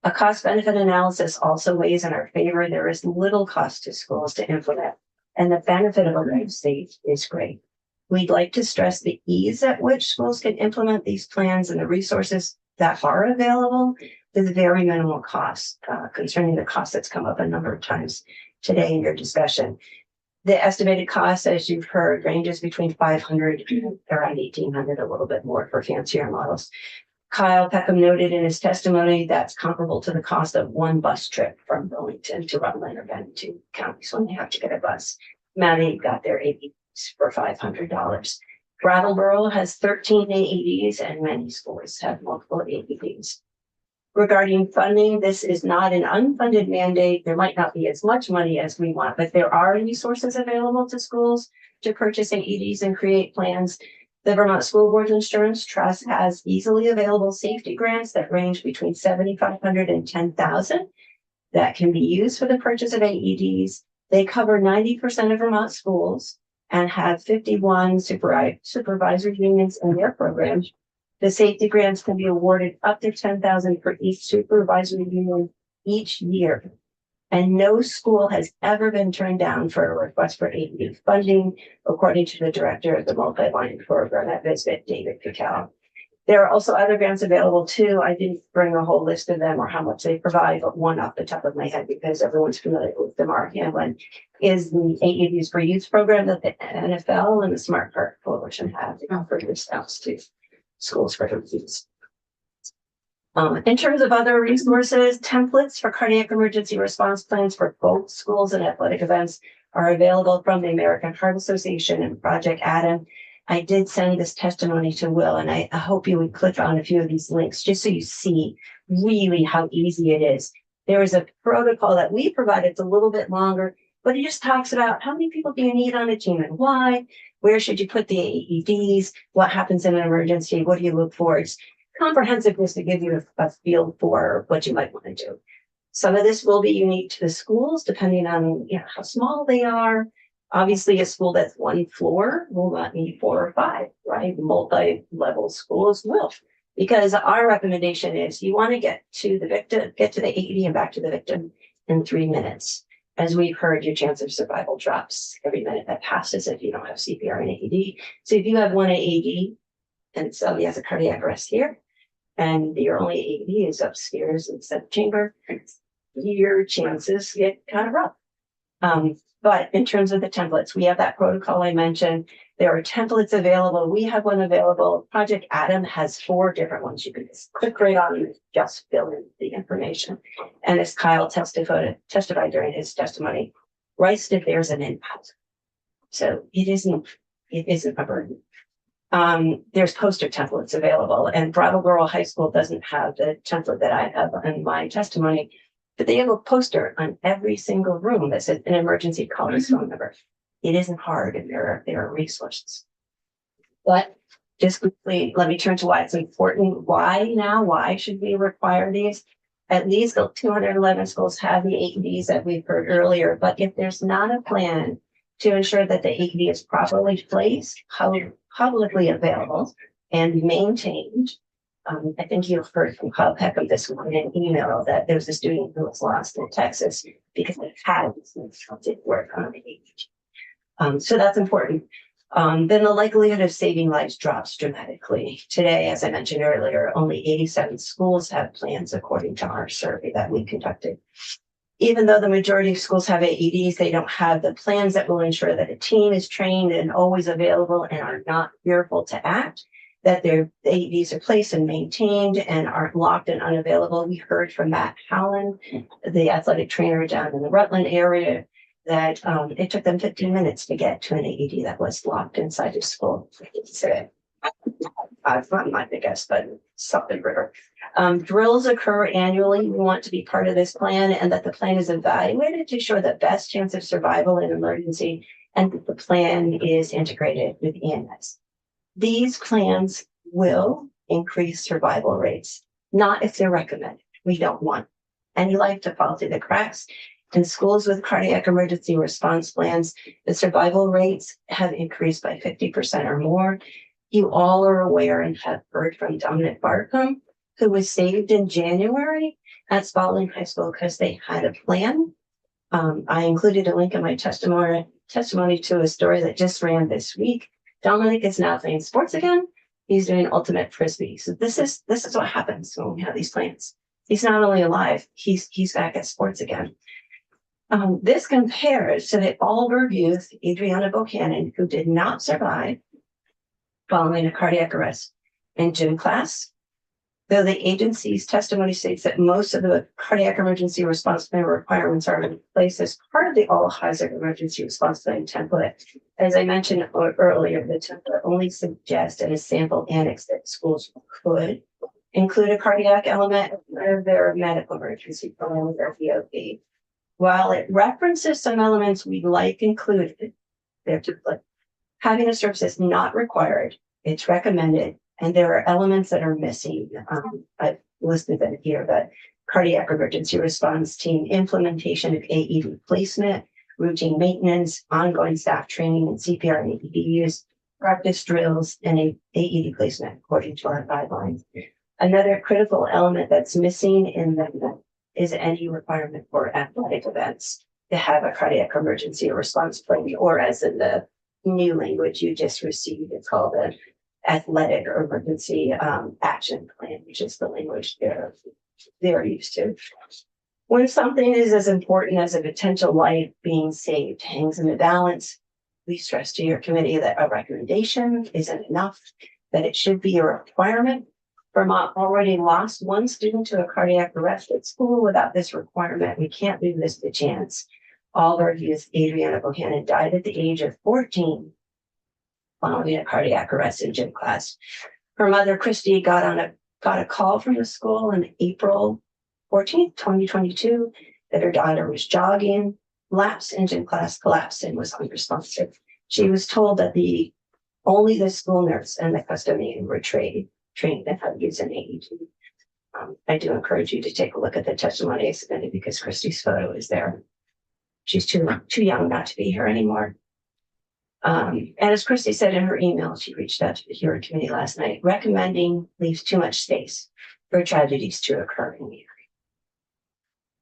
S10: A cost-benefit analysis also weighs in our favor. There is little cost to schools to implement, and the benefit of a red state is great. We'd like to stress the ease at which schools can implement these plans and the resources that are available with very minimal cost, concerning the cost that's come up a number of times today in your discussion. The estimated cost, as you've heard, ranges between $500 and around $1,800, a little bit more for fancier models. Kyle Peckham noted in his testimony that's comparable to the cost of one bus trip from Burlington to Rutland or Bennington counties when they have to get a bus. Many got their AEDs for $500. Brattleboro has 13 AEDs and many schools have multiple AEDs. Regarding funding, this is not an unfunded mandate. There might not be as much money as we want, but there are resources available to schools to purchase AEDs and create plans. The Vermont School Board Insurance Trust has easily available safety grants that range between $7,500 and $10,000 that can be used for the purchase of AEDs. They cover 90% of Vermont schools and have 51 supervisory unions in their programs. The safety grants can be awarded up to $10,000 for each supervisory union each year. And no school has ever been turned down for a request for AED funding, according to the director of the multi-line program at Visbit, David Pical. There are also other grants available too. I didn't bring a whole list of them or how much they provide, but one off the top of my head, because everyone's familiar with Demar Hamlin, is the AEDs for Youth program that the NFL and the Smart Park Coalition have to offer discounts to schools for their youth. In terms of other resources, templates for cardiac emergency response plans for both schools and athletic events are available from the American Heart Association and Project Adam. I did send this testimony to Will, and I hope you would click on a few of these links just so you see really how easy it is. There is a protocol that we provided. It's a little bit longer, but it just talks about how many people do you need on a team and why, where should you put the AEDs, what happens in an emergency, what do you look for. It's comprehensiveness to give you a feel for what you might want to do. Some of this will be unique to the schools, depending on how small they are. Obviously, a school that's one floor will not need 4 or 5, right? Multi-level schools will, because our recommendation is you want to get to the victim, get to the AED and back to the victim in 3 minutes. As we've heard, your chance of survival drops every minute that passes if you don't have CPR and AED. So if you have one AED and somebody has a cardiac arrest here, and your only AED is upstairs in the chamber, your chances get kind of rough. But in terms of the templates, we have that protocol I mentioned. There are templates available. We have one available. Project Adam has 4 different ones. You can just click right on and just fill in the information. And as Kyle testified during his testimony, Rice did theirs an impact. So it isn't a burden. There's poster templates available, and Brattleboro High School doesn't have the template that I have in my testimony, but they have a poster on every single room that says an emergency call this phone number. It isn't hard, and there are resources. But just quickly, let me turn to why it's important. Why now? Why should we require these? At least 211 schools have the AEDs that we've heard earlier, but if there's not a plan to ensure that the AED is properly placed, publicly available, and maintained. I think you've heard from Kyle Peckham this morning in an email that there was a student who was lost in Texas because they had didn't work on the AED. So that's important. Then the likelihood of saving lives drops dramatically. Today, as I mentioned earlier, only 87 schools have plans according to our survey that we conducted. Even though the majority of schools have AEDs, they don't have the plans that will ensure that a team is trained and always available and are not fearful to act, that their AEDs are placed and maintained and aren't locked and unavailable. We heard from Matt Howland, the athletic trainer down in the Rutland area, that it took them 15 minutes to get to an AED that was locked inside his school. So, it's not my biggest, but something bigger. Drills occur annually. We want to be part of this plan, and that the plan is evaluated to ensure the best chance of survival in emergency, and that the plan is integrated with EMS. These plans will increase survival rates, not if they're recommended. We don't want any life to fall through the cracks. In schools with cardiac emergency response plans, the survival rates have increased by 50% or more. You all are aware and have heard from Dominic Barkham, who was saved in January at Spalding High School because they had a plan. I included a link in my testimony to a story that just ran this week. Dominic is now playing sports again. He's doing ultimate frisbee. So this is what happens when we have these plans. He's not only alive, he's back at sports again. This compares to the Alberg youth, Adriana Buchanan, who did not survive following a cardiac arrest in gym class. Though the agency's testimony states that most of the cardiac emergency response plan requirements are in place as part of the all hazard emergency response plan template. As I mentioned earlier, the template only suggests in a sample annex that schools could include a cardiac element of their medical emergency plan or VOP. While it references some elements we'd like included, their template, having a service is not required. It's recommended. And there are elements that are missing. I've listed them here, but cardiac emergency response team, implementation of AED placement, routine maintenance, ongoing staff training and CPR and AED use, practice drills, and AED placement according to our guidelines. Another critical element that's missing in them is any requirement for athletic events to have a cardiac emergency response plan, or as in the new language you just received, it's called an athletic emergency action plan, which is the language they're used to. When something is as important as a potential life being saved hangs in the balance, we stress to your committee that a recommendation isn't enough, that it should be a requirement. Vermont already lost one student to a cardiac arrest at school. Without this requirement, we can't leave this to chance. Alder youth Adriana Bohannon died at the age of 14 following a cardiac arrest in gym class. Her mother, Christy, got a call from the school on April 14th, 2022, that her daughter was jogging, lapsed in gym class, collapsed, and was unresponsive. She was told that only the school nurse and the custodian were trained in how to use an AED. I do encourage you to take a look at the testimony I submitted because Christy's photo is there. She's too young not to be here anymore. And as Christy said in her email, she reached out to the hearing committee last night, recommending leaves too much space for tragedies to occur in the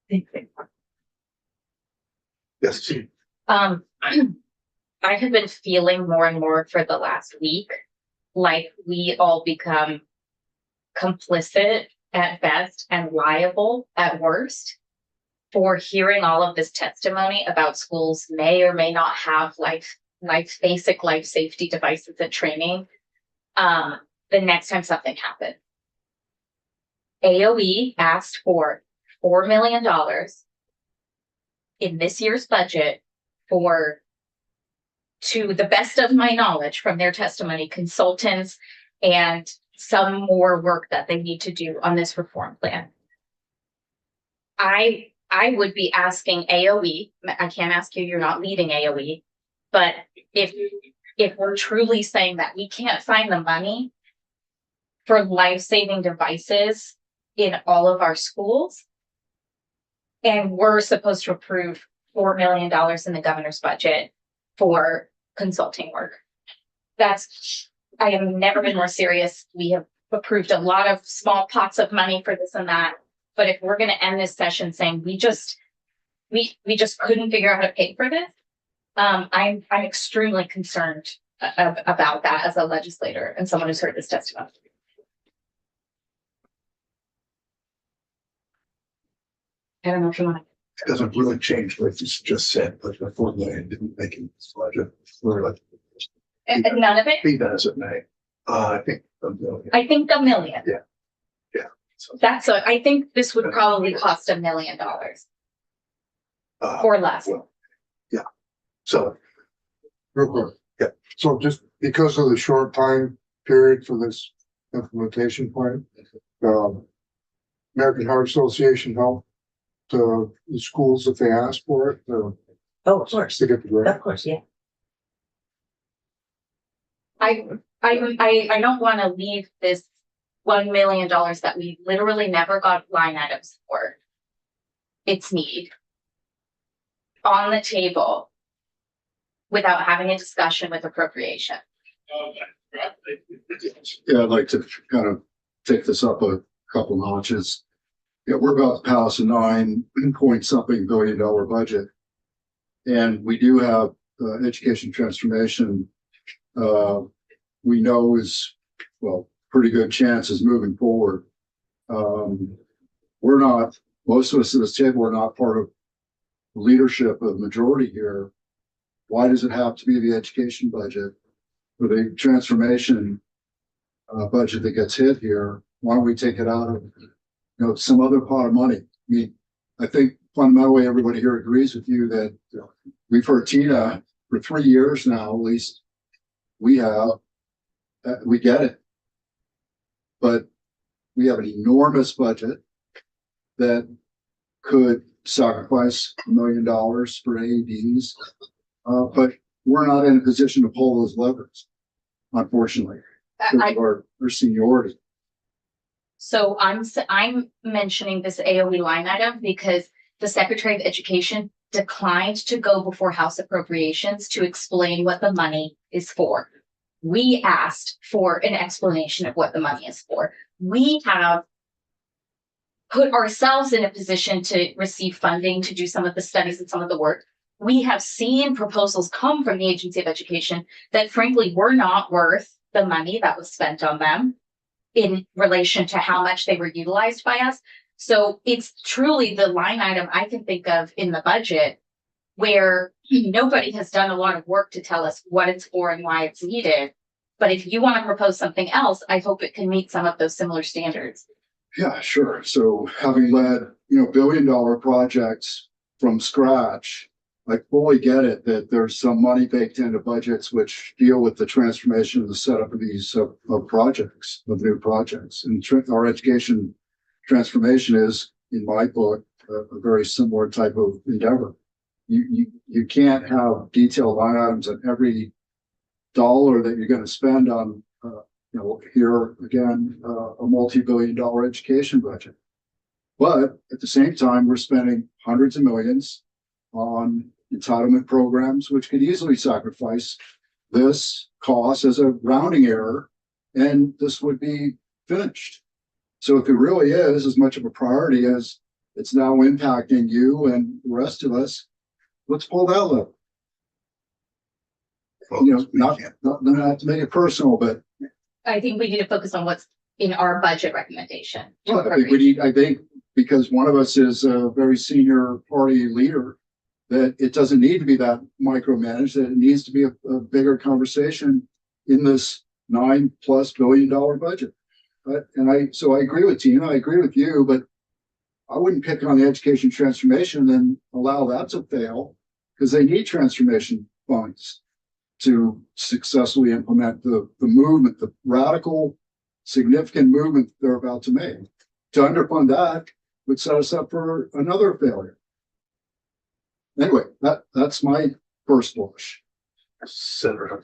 S10: area.
S2: Yes.
S6: I have been feeling more and more for the last week, like we all become complicit at best and liable at worst for hearing all of this testimony about schools may or may not have basic life safety devices and training. The next time something happened, AOE asked for $4 million in this year's budget for, to the best of my knowledge from their testimony, consultants and some more work that they need to do on this reform plan. I would be asking AOE, I can't ask you, you're not leading AOE, but if we're truly saying that we can't find the money for life-saving devices in all of our schools, and we're supposed to approve $4 million in the governor's budget for consulting work. I have never been more serious. We have approved a lot of small pots of money for this and that. But if we're going to end this session saying we just couldn't figure out how to pay for this, I'm extremely concerned about that as a legislator and someone who's heard this testimony. I don't know if you want to.
S2: It doesn't really change what you just said, but the 4 million didn't make it this budget. We're like,
S6: And none of it.
S2: be that as it may. I think $1 million.
S6: I think $1 million.
S2: Yeah. Yeah. So,
S6: I think this would probably cost $1 million or less.
S2: well, yeah. So,
S1: Real quick.
S2: Yeah.
S1: So just because of the short time period for this implementation plan, American Heart Association helped the schools if they ask for it,
S10: Oh, of course.
S1: to get the grant.
S10: Of course, yeah.
S6: I don't want to leave this $1 million that we literally never got line items for its need on the table without having a discussion with appropriation.
S7: Yeah, I'd like to kind of take this up a couple notches. Yeah, we're about to pass a $9-point-something billion budget. And we do have education transformation, we know is, well, pretty good chances moving forward. We're not, most of us at this table are not part of leadership of majority here. Why does it have to be the education budget for the transformation budget that gets hit here? why don't we take it out of, some other pot of money? I mean, I think fundamentally, everybody here agrees with you that we've heard Tina for 3 years now, at least we have, we get it. But we have an enormous budget that could sacrifice $1 million for AEDs. But we're not in a position to pull those levers, unfortunately, because of our seniority.
S6: So I'm mentioning this AOE line item because the Secretary of Education declined to go before House Appropriations to explain what the money is for. We asked for an explanation of what the money is for. We have put ourselves in a position to receive funding to do some of the studies and some of the work. We have seen proposals come from the Agency of Education that frankly were not worth the money that was spent on them in relation to how much they were utilized by us. So it's truly the line item I can think of in the budget where nobody has done a lot of work to tell us what it's for and why it's needed. But if you want to propose something else, I hope it can meet some of those similar standards.
S7: Yeah, sure. So having led, $1 billion projects from scratch, I fully get it that there's some money baked into budgets which deal with the transformation of the setup of these of projects, of new projects. And our education transformation is, in my book, a very similar type of endeavor. You can't have detailed line items on every dollar that you're going to spend on, here again, a multi-billion-dollar education budget. But at the same time, we're spending hundreds of millions on entitlement programs, which could easily sacrifice this cost as a rounding error, and this would be finished. So if it really is as much of a priority as it's now impacting you and the rest of us, let's pull that lever. Not to make it personal, but
S6: I think we need to focus on what's in our budget recommendation.
S7: I think because one of us is a very senior party leader, that it doesn't need to be that micromanaged, that it needs to be a bigger conversation in this $9+ billion budget. So I agree with Tina, I agree with you, but I wouldn't pick on the education transformation and then allow that to fail, because they need transformation funds to successfully implement the movement, the radical, significant movement they're about to make. To underfund that would set us up for another failure. Anyway, that's my first blush.
S2: Senator.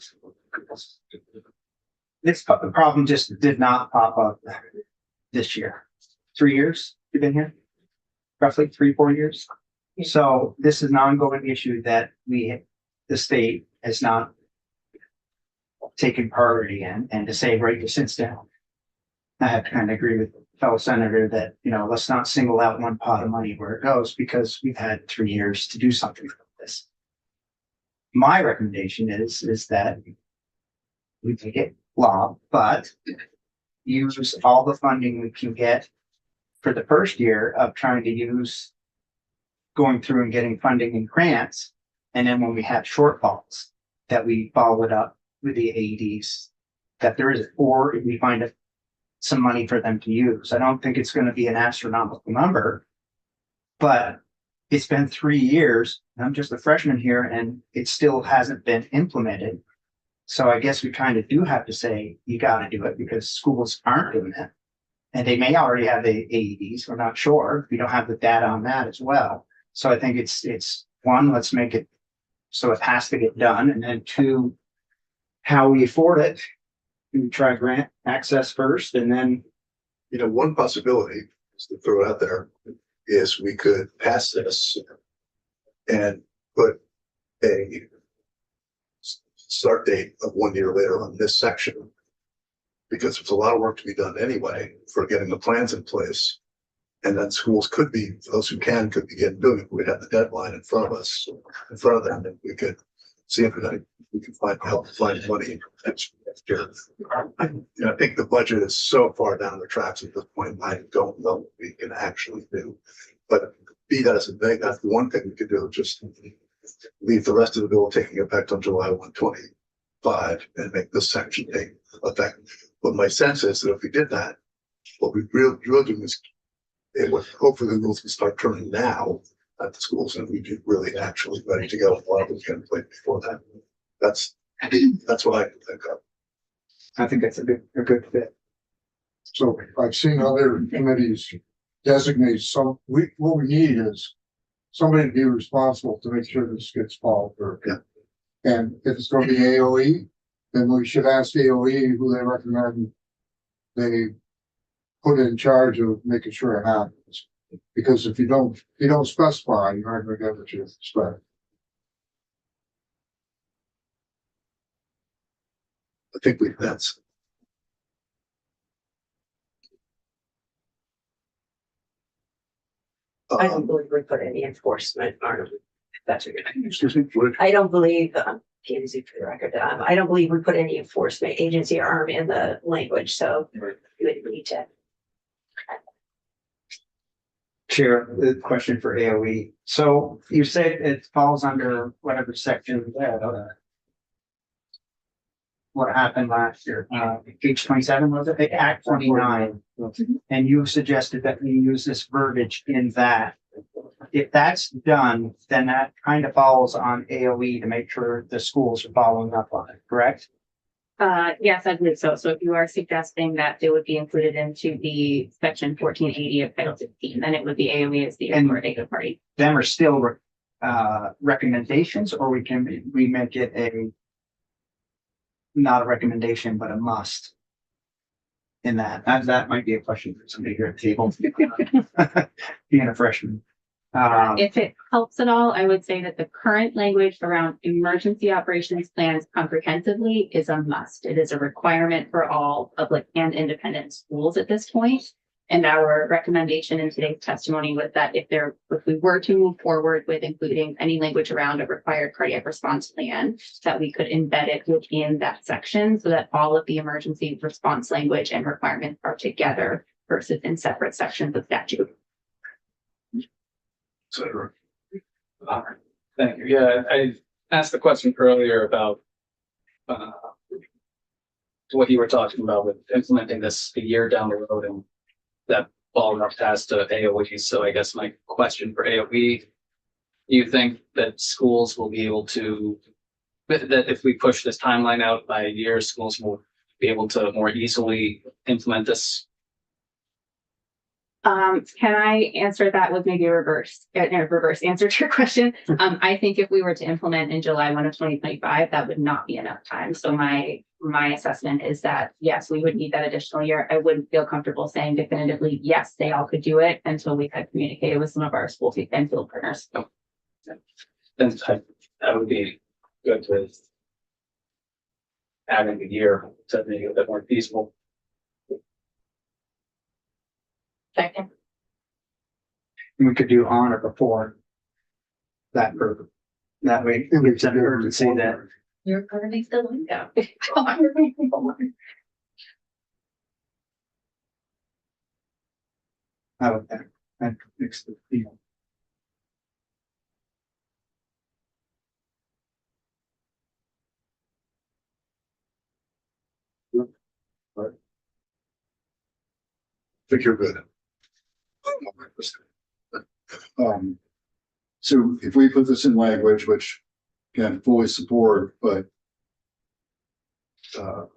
S5: The problem just did not pop up this year. 3 years you've been here? Roughly 3-4 years. So this is an ongoing issue that the state has not taken priority in, and to say right since then, I have to kind of agree with fellow senator that, let's not single out one pot of money where it goes, because we've had 3 years to do something like this. My recommendation is that we take it law, but use all the funding we can get for the first year of trying to use going through and getting funding and grants. And then when we have shortfalls, that we follow it up with the AEDs that there is, or if we find some money for them to use. I don't think it's going to be an astronomical number, but it's been 3 years. I'm just a freshman here and it still hasn't been implemented. So I guess we kind of do have to say, you got to do it, because schools aren't doing it. And they may already have the AEDs. We're not sure. We don't have the data on that as well. So I think it's one, let's make it so it has to get done. And then two, how we afford it. We try grant access first, and then.
S2: One possibility is to throw it out there is we could pass this and put a start date of 1 year later on this section, because there's a lot of work to be done anyway for getting the plans in place. And then schools could be, those who could begin doing it. We'd have the deadline in front of us, in front of them, and we could see if we can help find money next year. I think the budget is so far down the tracks at this point, I don't know what we can actually do. But be that as it may, that's the one thing we could do, just leave the rest of the bill taking effect on July 1, 2025 and make this section take effect. But my sense is that if we did that, what we really do is, it would hopefully the rules can start turning now at the schools and we'd be really actually ready to go. A lot of them can play before that. That's what I think of.
S5: I think that's a good fit.
S1: So I've seen other committees designate what we need is somebody to be responsible to make sure this gets followed through.
S2: Yeah.
S1: And if it's gonna be AOE, then we should ask AOE who they recommend they put in charge of making sure it happens. Because if you don't specify, you're not gonna get what you expect.
S2: I think that's.
S10: I don't believe we put any enforcement on, if that's what you're.
S2: Excuse me, what did-
S10: I don't believe, PMZ for the record, I don't believe we put any enforcement agency arm in the language, so you would need to.
S5: Chair, the question for AOE. So you said it falls under whatever section, what happened last year, page 27, was it? Act 29. And you suggested that we use this verbiage in that. If that's done, then that kind of falls on AOE to make sure the schools are following up on it, correct?
S3: Yes, I believe so. So if you are suggesting that it would be included into the section 1480 of Title 16, then it would be AOE as the authoritative party.
S5: Them are still recommendations, or we make it not a recommendation, but a must in that. That might be a question for somebody here at the table. Being a freshman.
S3: If it helps at all, I would say that the current language around emergency operations plans comprehensively is a must. It is a requirement for all public and independent schools at this point. And our recommendation in today's testimony was that if we were to move forward with including any language around a required cardiac response plan, that we could embed it within that section so that all of the emergency response language and requirements are together versus in separate sections of statute.
S2: etc.
S4: Thank you. Yeah, I asked the question earlier about what you were talking about with implementing this a year down the road and that ball up past to AOE. So I guess my question for AOE, do you think that schools will be able to, that if we push this timeline out by a year, schools will be able to more easily implement this?
S3: Can I answer that with maybe a reverse answer to your question? I think if we were to implement in July 1 of 2025, that would not be enough time. So my assessment is that, yes, we would need that additional year. I wouldn't feel comfortable saying definitively, yes, they all could do it until we had communicated with some of our school and field partners.
S4: Then that would be good with adding a year to make it a bit more feasible.
S6: Second.
S5: We could do on or before that purpose. That way, it gives them urgency that.
S6: You're burning the window.
S5: That makes the deal.
S2: I think you're good.
S7: So if we put this in language, which can fully support, but the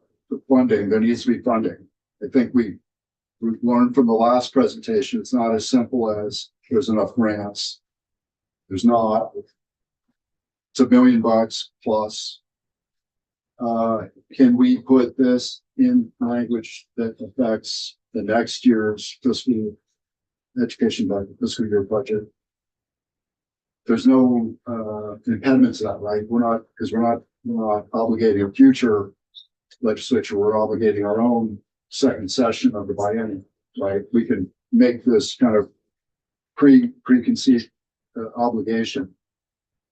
S7: funding, there needs to be funding. I think we've learned from the last presentation, it's not as simple as there's enough grants. There's not. It's $1 million plus. Can we put this in language that affects the next year's fiscal education budget, fiscal year budget? There's no impediment to that, right? We're not obligating a future legislature. We're obligating our own second session of the biennium, right? We can make this kind of preconceived obligation.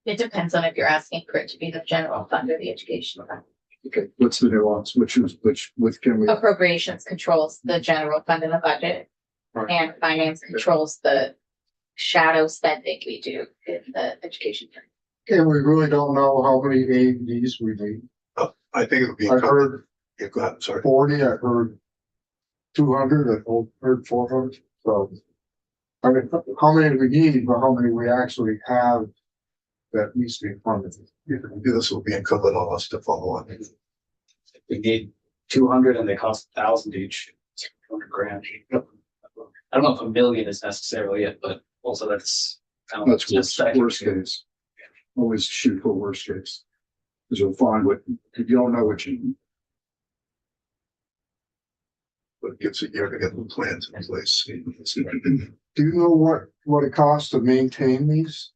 S6: It depends on if you're asking for it to be the general fund or the education fund.
S7: Okay, what's the nuance? Which can we?
S6: Appropriations controls the general fund in the budget.
S7: Right.
S6: And finance controls the shadow spending we do in the education fund.
S1: And we really don't know how many AEDs we need.
S2: I think it would be.
S1: I heard
S2: Yeah, go ahead, sorry.
S1: 40, I heard 200, I heard 400, so. I mean, how many we need, but how many we actually have that needs to be funded.
S2: This will be incumbent on us to follow on.
S4: We need 200 and they cost 1,000 each, 200 grand. I don't know if 1 million is necessarily it, but also that's.
S7: That's
S4: just
S7: worst case. Always shoot for worst case. Cause you'll find what, if you don't know what you,
S2: But it gives a year to get the plans in place.
S1: Do you know what it costs to maintain these?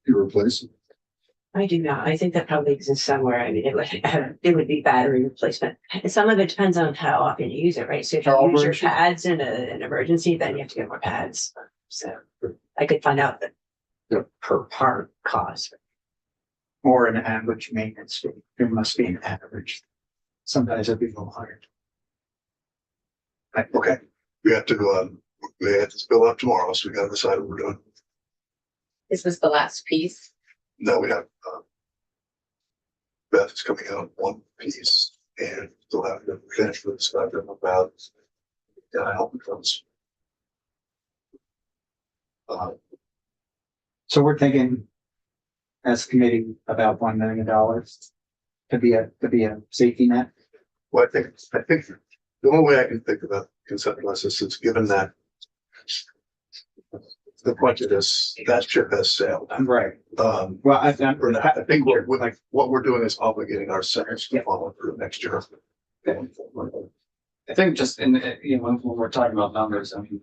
S7: you replace it.
S10: I do not. I think that probably exists somewhere. I mean, it would be battery replacement. And some of it depends on how often you use it, right? So if
S1: How
S10: you use your
S1: often?
S10: pads in an emergency, then you have to get more pads. So I could find out the per part cost.
S5: Or an average maintenance fee. There must be an average. Sometimes it'd be a little higher.
S2: Okay, we have to bill up tomorrow, so we gotta decide what we're doing.
S6: This was the last piece.
S2: Now we have, Beth is coming out one piece and still have to finish with stuff about, health insurance.
S5: So we're thinking as a committee about $1 million to be a safety net.
S2: Well, I think the only way I can think about conceptualize this is given that the budget is, that ship has sailed.
S5: Right.
S2: Well,
S5: Well,
S2: I think what we're doing is obligating ourselves to follow through next year.
S4: I think just when we're talking about numbers, I mean,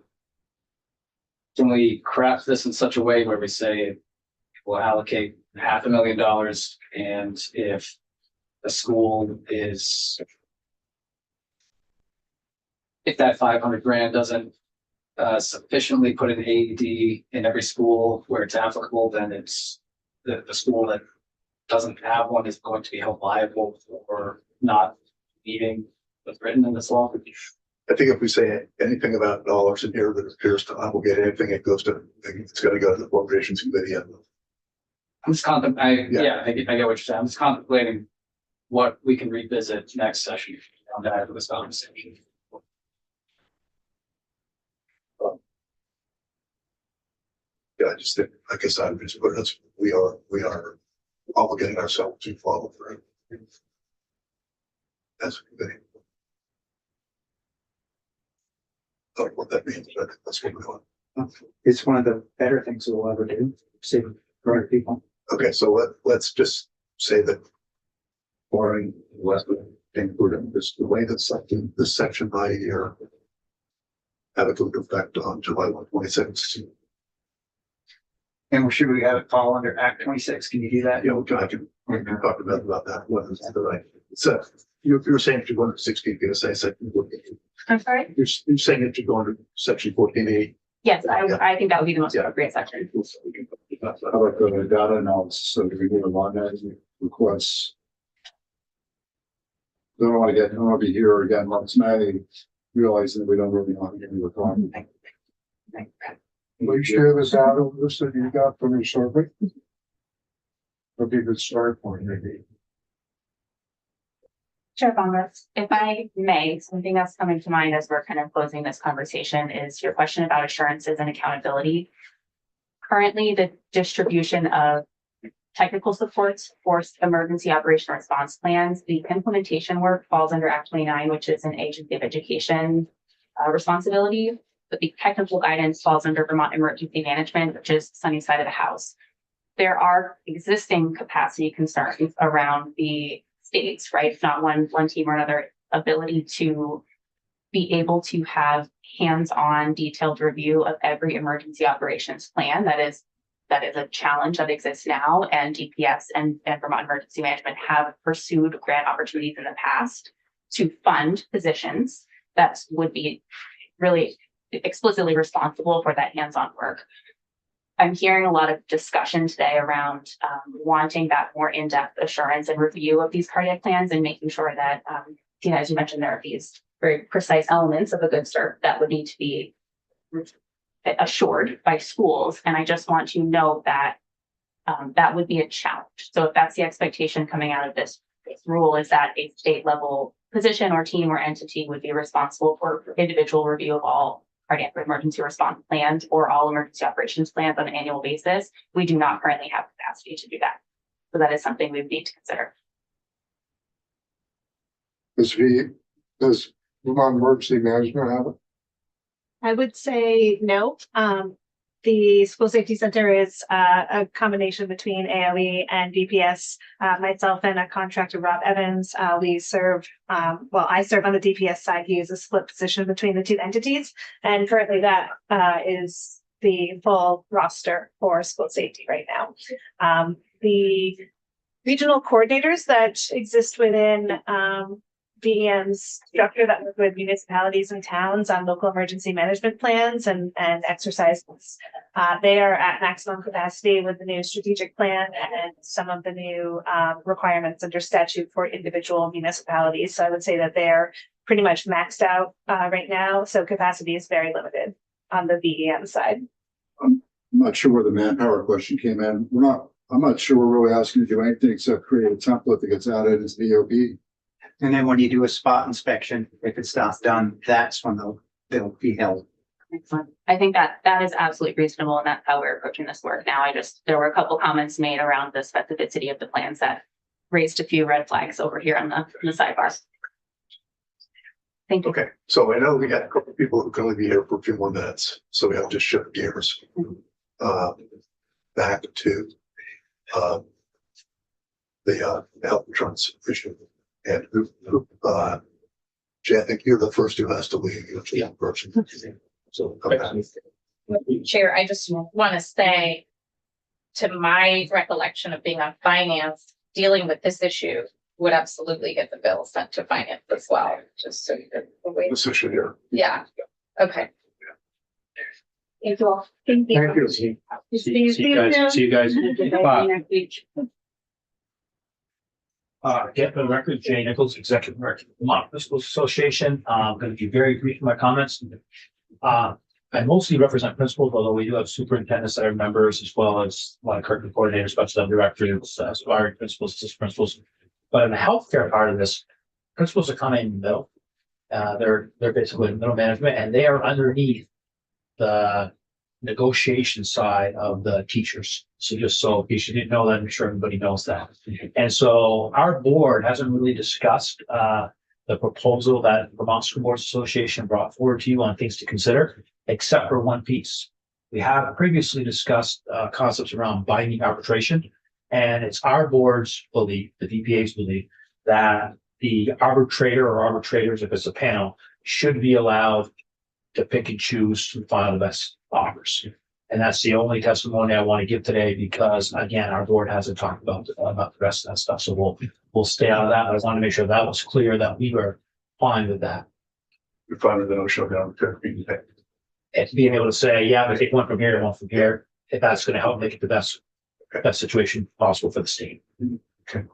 S4: can we craft this in such a way where we say we'll allocate $500,000 and if the school is, if that 500 grand doesn't sufficiently put an AED in every school where it's applicable, then it's the school that doesn't have one is going to be held liable for not meeting what's written in this law.
S2: I think if we say anything about dollars in here that appears to obligate anything, it's gotta go to the appropriations committee. And
S4: I'm just contemplating, I get what you're saying. I'm just contemplating what we can revisit next session on that with this conversation.
S2: yeah, I just think, I guess I would just put it as, we are obligating ourselves to follow through. As a committee. I don't know what that means, but I think that's what we want.
S5: It's one of the better things we'll ever do. Save for people.
S2: Okay, so let's just say that. Barring less than this, the way that this section by year. Have a good effect on July 1, 2017.
S5: And should we have it fall under Act 26? Can you do that?
S2: Yeah, we can talk about that. What is the right? So you're saying if you're going to 16, you're gonna say section 14.
S3: I'm sorry?
S2: You're saying if you're going to section 14A.
S3: Yes, I think that would be the most appropriate section.
S7: How about the data analysis? So do we need a line item requests? Don't want to be here again once May, realizing that we don't really want to get any requirement.
S1: Will you share this out of this that you got from your survey? That'd be a good start point, maybe.
S3: Chair Bongas, if I may, something that's coming to mind as we're kind of closing this conversation is your question about assurances and accountability. Currently, the distribution of technical supports for emergency operation response plans, the implementation work falls under Act 29, which is an agency of education responsibility. But the technical guidance falls under Vermont Emergency Management, which is Sunny side of the house. There are existing capacity concerns around the states, right? If not one team or another, ability to be able to have hands-on detailed review of every emergency operations plan. That is a challenge that exists now, and DPS and Vermont Emergency Management have pursued grant opportunities in the past to fund positions that would be really explicitly responsible for that hands-on work. I'm hearing a lot of discussion today around wanting that more in-depth assurance and review of these cardiac plans and making sure that, as you mentioned, there are these very precise elements of a good start that would need to be assured by schools. And I just want to note that that would be a challenge. So if that's the expectation coming out of this rule, is that a state level position or team or entity would be responsible for individual review of all cardiac emergency response plans or all emergency operations plans on an annual basis. We do not currently have capacity to do that. So that is something we need to consider.
S1: Does Vermont Emergency Management have it?
S9: I would say no. The school safety center is a combination between AOE and DPS. Myself and a contractor, Rob Evans, we serve, I serve on the DPS side. He is a split position between the two entities. And currently that is the full roster for school safety right now. The regional coordinators that exist within DEM's structure that work with municipalities and towns on local emergency management plans and exercises. They are at maximum capacity with the new strategic plan and some of the new requirements under statute for individual municipalities. So I would say that they're pretty much maxed out right now. So capacity is very limited on the DEM side.
S7: I'm not sure where the manpower question came in. I'm not sure we're really asking you to do anything except create a template that gets added as VOB.
S5: And then when you do a spot inspection, if it's not done, that's when they'll be held.
S3: Excellent. I think that is absolutely reasonable, and that's how we're approaching this work now. There were a couple comments made around the specificity of the plans that raised a few red flags over here on the sidebar. Thank you.
S2: Okay, so I know we got a couple of people who can only be here for a few more minutes, so we have to shift gears. Back to the health insurance issue. And Jay, I think you're the first who has to leave. You're the person. So come back.
S6: Chair, I just want to say, to my recollection of being on finance, dealing with this issue would absolutely get the bill sent to finance as well, just so you're aware.
S2: This issue here.
S6: Yeah, okay.
S9: Thank you all. Thank you.
S2: Thank you.
S8: See you guys. Bye. Get for the record, Jay Nichols, Executive Director of the Vermont Principals Association. I'm going to be very brief in my comments. I mostly represent principals, although we do have superintendents that are members, as well as a lot of curriculum coordinators, special ed directors, aspiring principals, assistant principals. But in the healthcare part of this, principals are kind of in the middle. They're basically in middle management, and they are underneath the negotiation side of the teachers. So just so in case you didn't know that, I'm sure everybody knows that. And so our board hasn't really discussed the proposal that Vermont School Boards Association brought forward to you on things to consider, except for one piece. We have previously discussed concepts around binding arbitration, and it's our board's belief, the DPA's belief, that the arbitrator or arbitrators, if it's a panel, should be allowed to pick and choose to find the best offers. And that's the only testimony I want to give today, because again, our board hasn't talked about the rest of that stuff. So we'll stay out of that. But I want to make sure that was clear that we were fine with that.
S2: You're fine with the no showdown.
S8: And being able to say, yeah, but take one from here, one from here, if that's going to help make it the best situation possible for the state.
S2: Okay.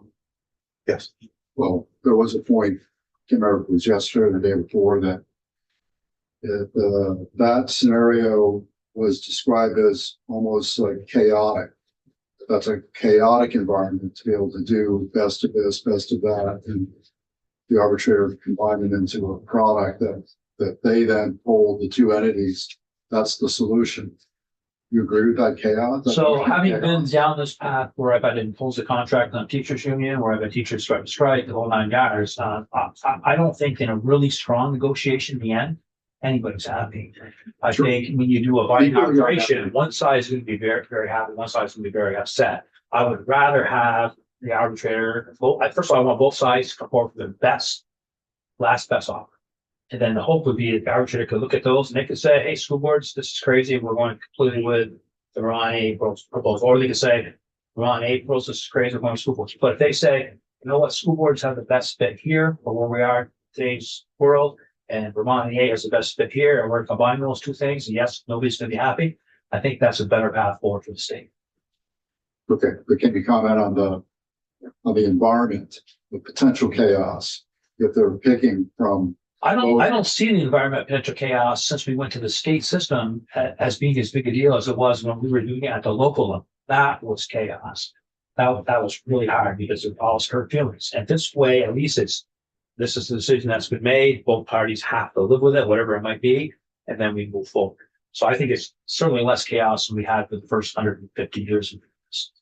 S2: Yes.
S7: Well, there was a point, I can't remember if it was yesterday or the day before, that that scenario was described as almost like chaotic. That's a chaotic environment to be able to do best of this, best of that, and the arbitrator combine it into a product that they then hold the two entities. That's the solution. You agree with that chaos?
S8: So having been down this path where I've had to impose a contract on teachers union, where I've had teachers start to strike, the whole 9 yards, I don't think in a really strong negotiation in the end, anybody's happy. I think when you do a binding arbitration, one side is going to be very, very happy, one side is going to be very upset. I would rather have the arbitrator, first of all, I want both sides to come forward for the best offer. And then the hope would be that the arbitrator could look at those and they could say, hey, school boards, this is crazy. We're going completely with the Ron A proposal. Or they could say, Ron A proposal, this is crazy. We're going to school boards. But if they say, you know what, school boards have the best fit here for where we are in today's world, and Vermont A has the best fit here, and we're combining those two things, and yes, nobody's going to be happy. I think that's a better path forward for the state.
S7: Okay, but can you comment on the environment, the potential chaos, if they're picking from?
S8: I don't see the environment potential chaos since we went to the state system as being as big a deal as it was when we were doing it at the local level. That was chaos. That was really hard because it all hurt feelings. And this way, at least it's this is the decision that's been made. Both parties have to live with it, whatever it might be, and then we move forward. So I think it's certainly less chaos than we had for the first 150 years of this.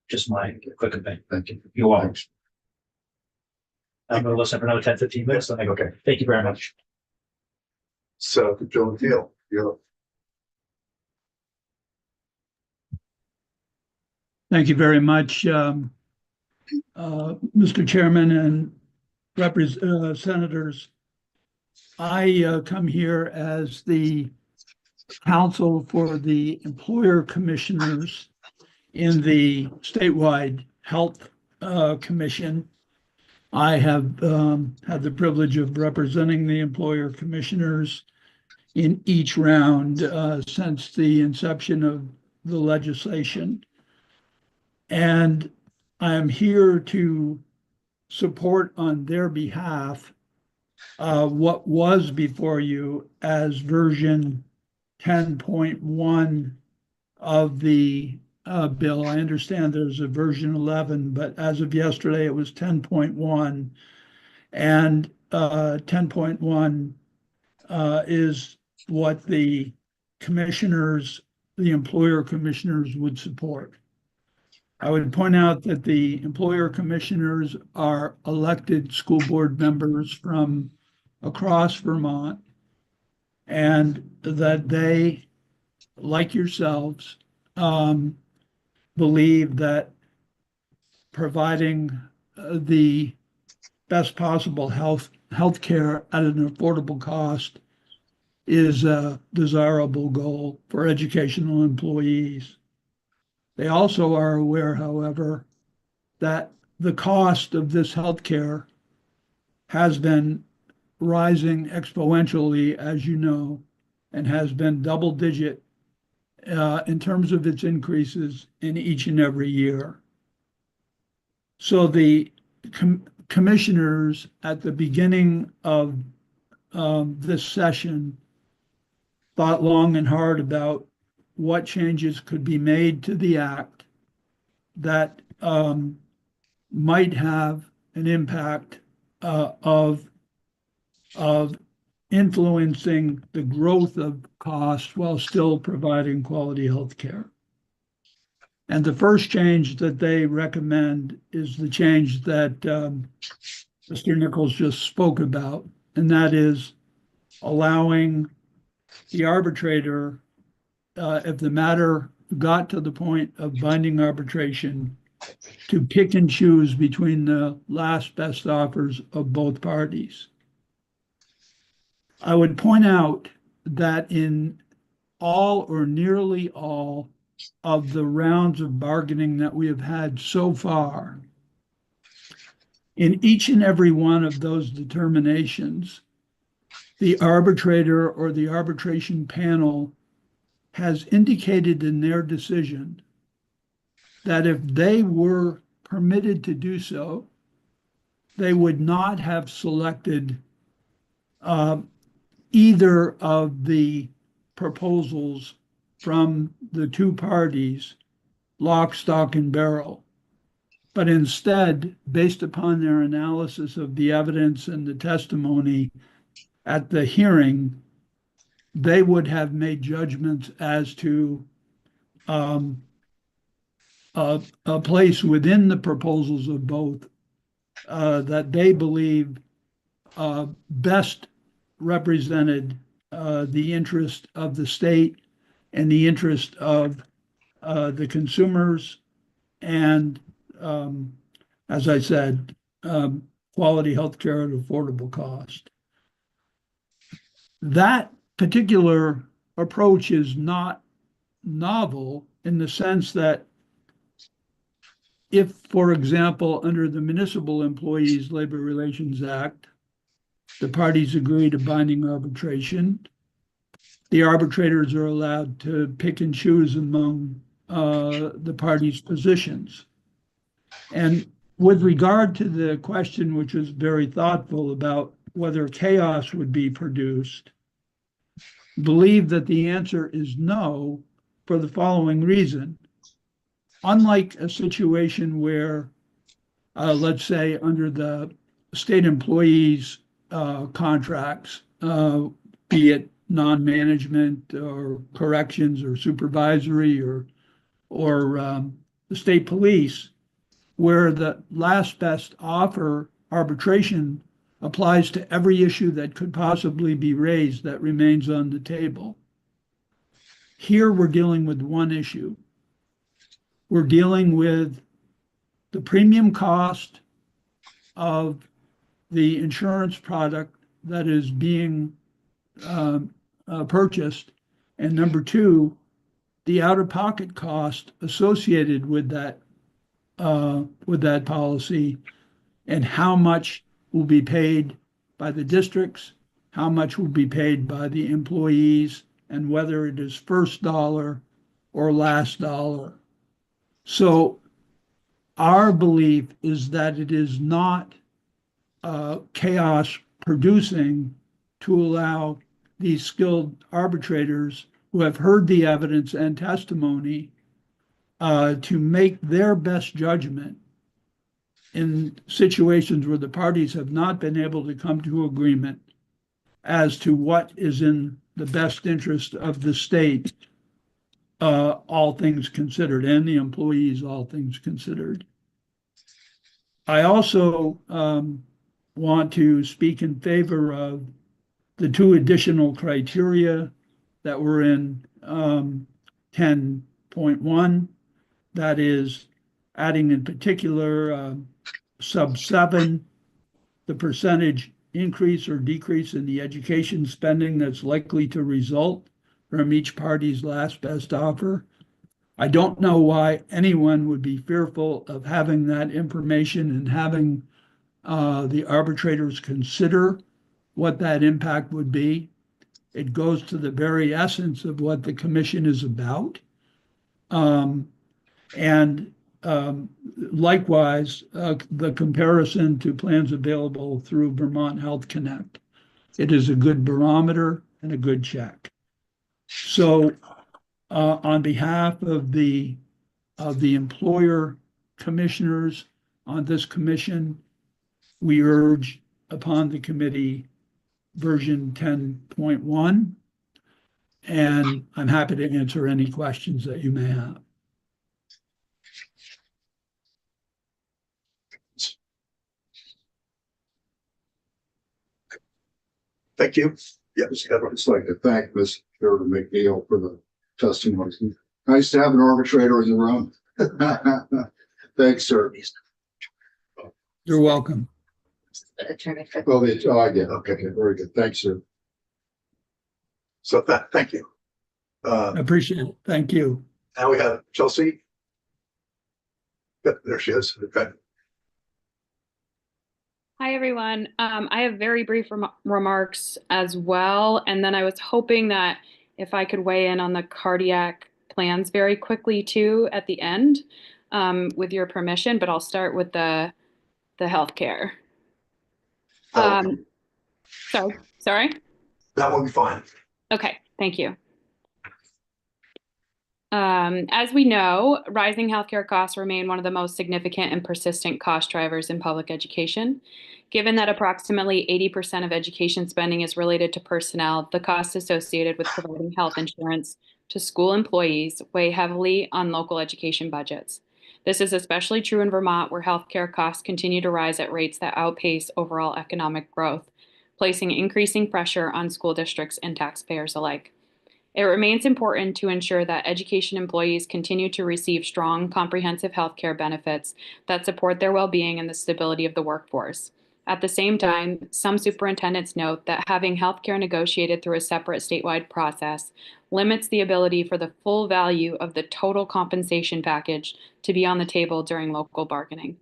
S8: Just my quick opinion.
S7: Thank you.
S8: You're welcome. I'm gonna listen for another 10, 15 minutes. I think, okay, thank you very much.
S2: So, Joe Deal, you're
S11: Thank you very much, Mr. Chairman and Senators. I come here as the counsel for the employer commissioners in the statewide health commission. I have had the privilege of representing the employer commissioners in each round since the inception of the legislation. And I am here to support on their behalf what was before you as version 10.1 of the bill. I understand there's a version 11, but as of yesterday, it was 10.1. And 10.1 is what the commissioners, the employer commissioners would support. I would point out that the employer commissioners are elected school board members from across Vermont, and that they, like yourselves, believe that providing the best possible health care at an affordable cost is a desirable goal for educational employees. They also are aware, however, that the cost of this healthcare has been rising exponentially, as you know, and has been double digit in terms of its increases in each and every year. So the commissioners at the beginning of this session thought long and hard about what changes could be made to the act that might have an impact of influencing the growth of costs while still providing quality health care. And the first change that they recommend is the change that Mr. Nichols just spoke about, and that is allowing the arbitrator, if the matter got to the point of binding arbitration, to pick and choose between the last best offers of both parties. I would point out that in all or nearly all of the rounds of bargaining that we have had so far, in each and every one of those determinations, the arbitrator or the arbitration panel has indicated in their decision that if they were permitted to do so, they would not have selected either of the proposals from the two parties, lock, stock, and barrel, but instead, based upon their analysis of the evidence and the testimony at the hearing, they would have made judgments as to a place within the proposals of both that they believe best represented the interest of the state and the interest of the consumers and, as I said, quality healthcare at affordable cost. That particular approach is not novel in the sense that if, for example, under the Municipal Employees Labor Relations Act, the parties agree to binding arbitration, the arbitrators are allowed to pick and choose among the parties' positions. And with regard to the question, which was very thoughtful about whether chaos would be produced, believe that the answer is no for the following reason. Unlike a situation where, let's say, under the state employees' contracts, be it non-management or corrections or supervisory or the state police, where the last best offer arbitration applies to every issue that could possibly be raised that remains on the table. Here, we're dealing with one issue. We're dealing with the premium cost of the insurance product that is being purchased. And number two, the out-of-pocket cost associated with that policy, and how much will be paid by the districts, how much will be paid by the employees, and whether it is first dollar or last dollar. So our belief is that it is not chaos producing to allow these skilled arbitrators who have heard the evidence and testimony to make their best judgment in situations where the parties have not been able to come to agreement as to what is in the best interest of the state, all things considered, and the employees, all things considered. I also want to speak in favor of the two additional criteria that were in 10.1. That is adding in particular sub 7, the percentage increase or decrease in the education spending that's likely to result from each party's last best offer. I don't know why anyone would be fearful of having that information and having the arbitrators consider what that impact would be. It goes to the very essence of what the commission is about. Likewise, the comparison to plans available through Vermont Health Connect. It is a good barometer and a good check. So on behalf of the employer commissioners on this commission, we urge upon the committee version 10.1, and I'm happy to answer any questions that you may have.
S2: Thank you. Yeah, Mr.
S7: I'd
S2: Edwards.
S7: just like to thank Ms. Sheridan McNeil for the testimony. Nice to have an arbitrator in the room. Thanks, sir.
S11: You're welcome.
S10: Attorney for
S7: Well, I get it. Okay, very good. Thanks, sir.
S2: So thank you.
S11: I appreciate it. Thank you.
S2: Now we have Chelsea. Yep, there she is. Okay.
S12: Hi, everyone. I have very brief remarks as well. And then I was hoping that if I could weigh in on the cardiac plans very quickly too at the end, with your permission, but I'll start with the healthcare. Sorry?
S2: That will be fine.
S12: Okay, thank you. As we know, rising healthcare costs remain one of the most significant and persistent cost drivers in public education. Given that approximately 80% of education spending is related to personnel, the costs associated with providing health insurance to school employees weigh heavily on local education budgets. This is especially true in Vermont, where healthcare costs continue to rise at rates that outpace overall economic growth, placing increasing pressure on school districts and taxpayers alike. It remains important to ensure that education employees continue to receive strong, comprehensive healthcare benefits that support their well-being and the stability of the workforce. At the same time, some superintendents note that having healthcare negotiated through a separate statewide process limits the ability for the full value of the total compensation package to be on the table during local bargaining.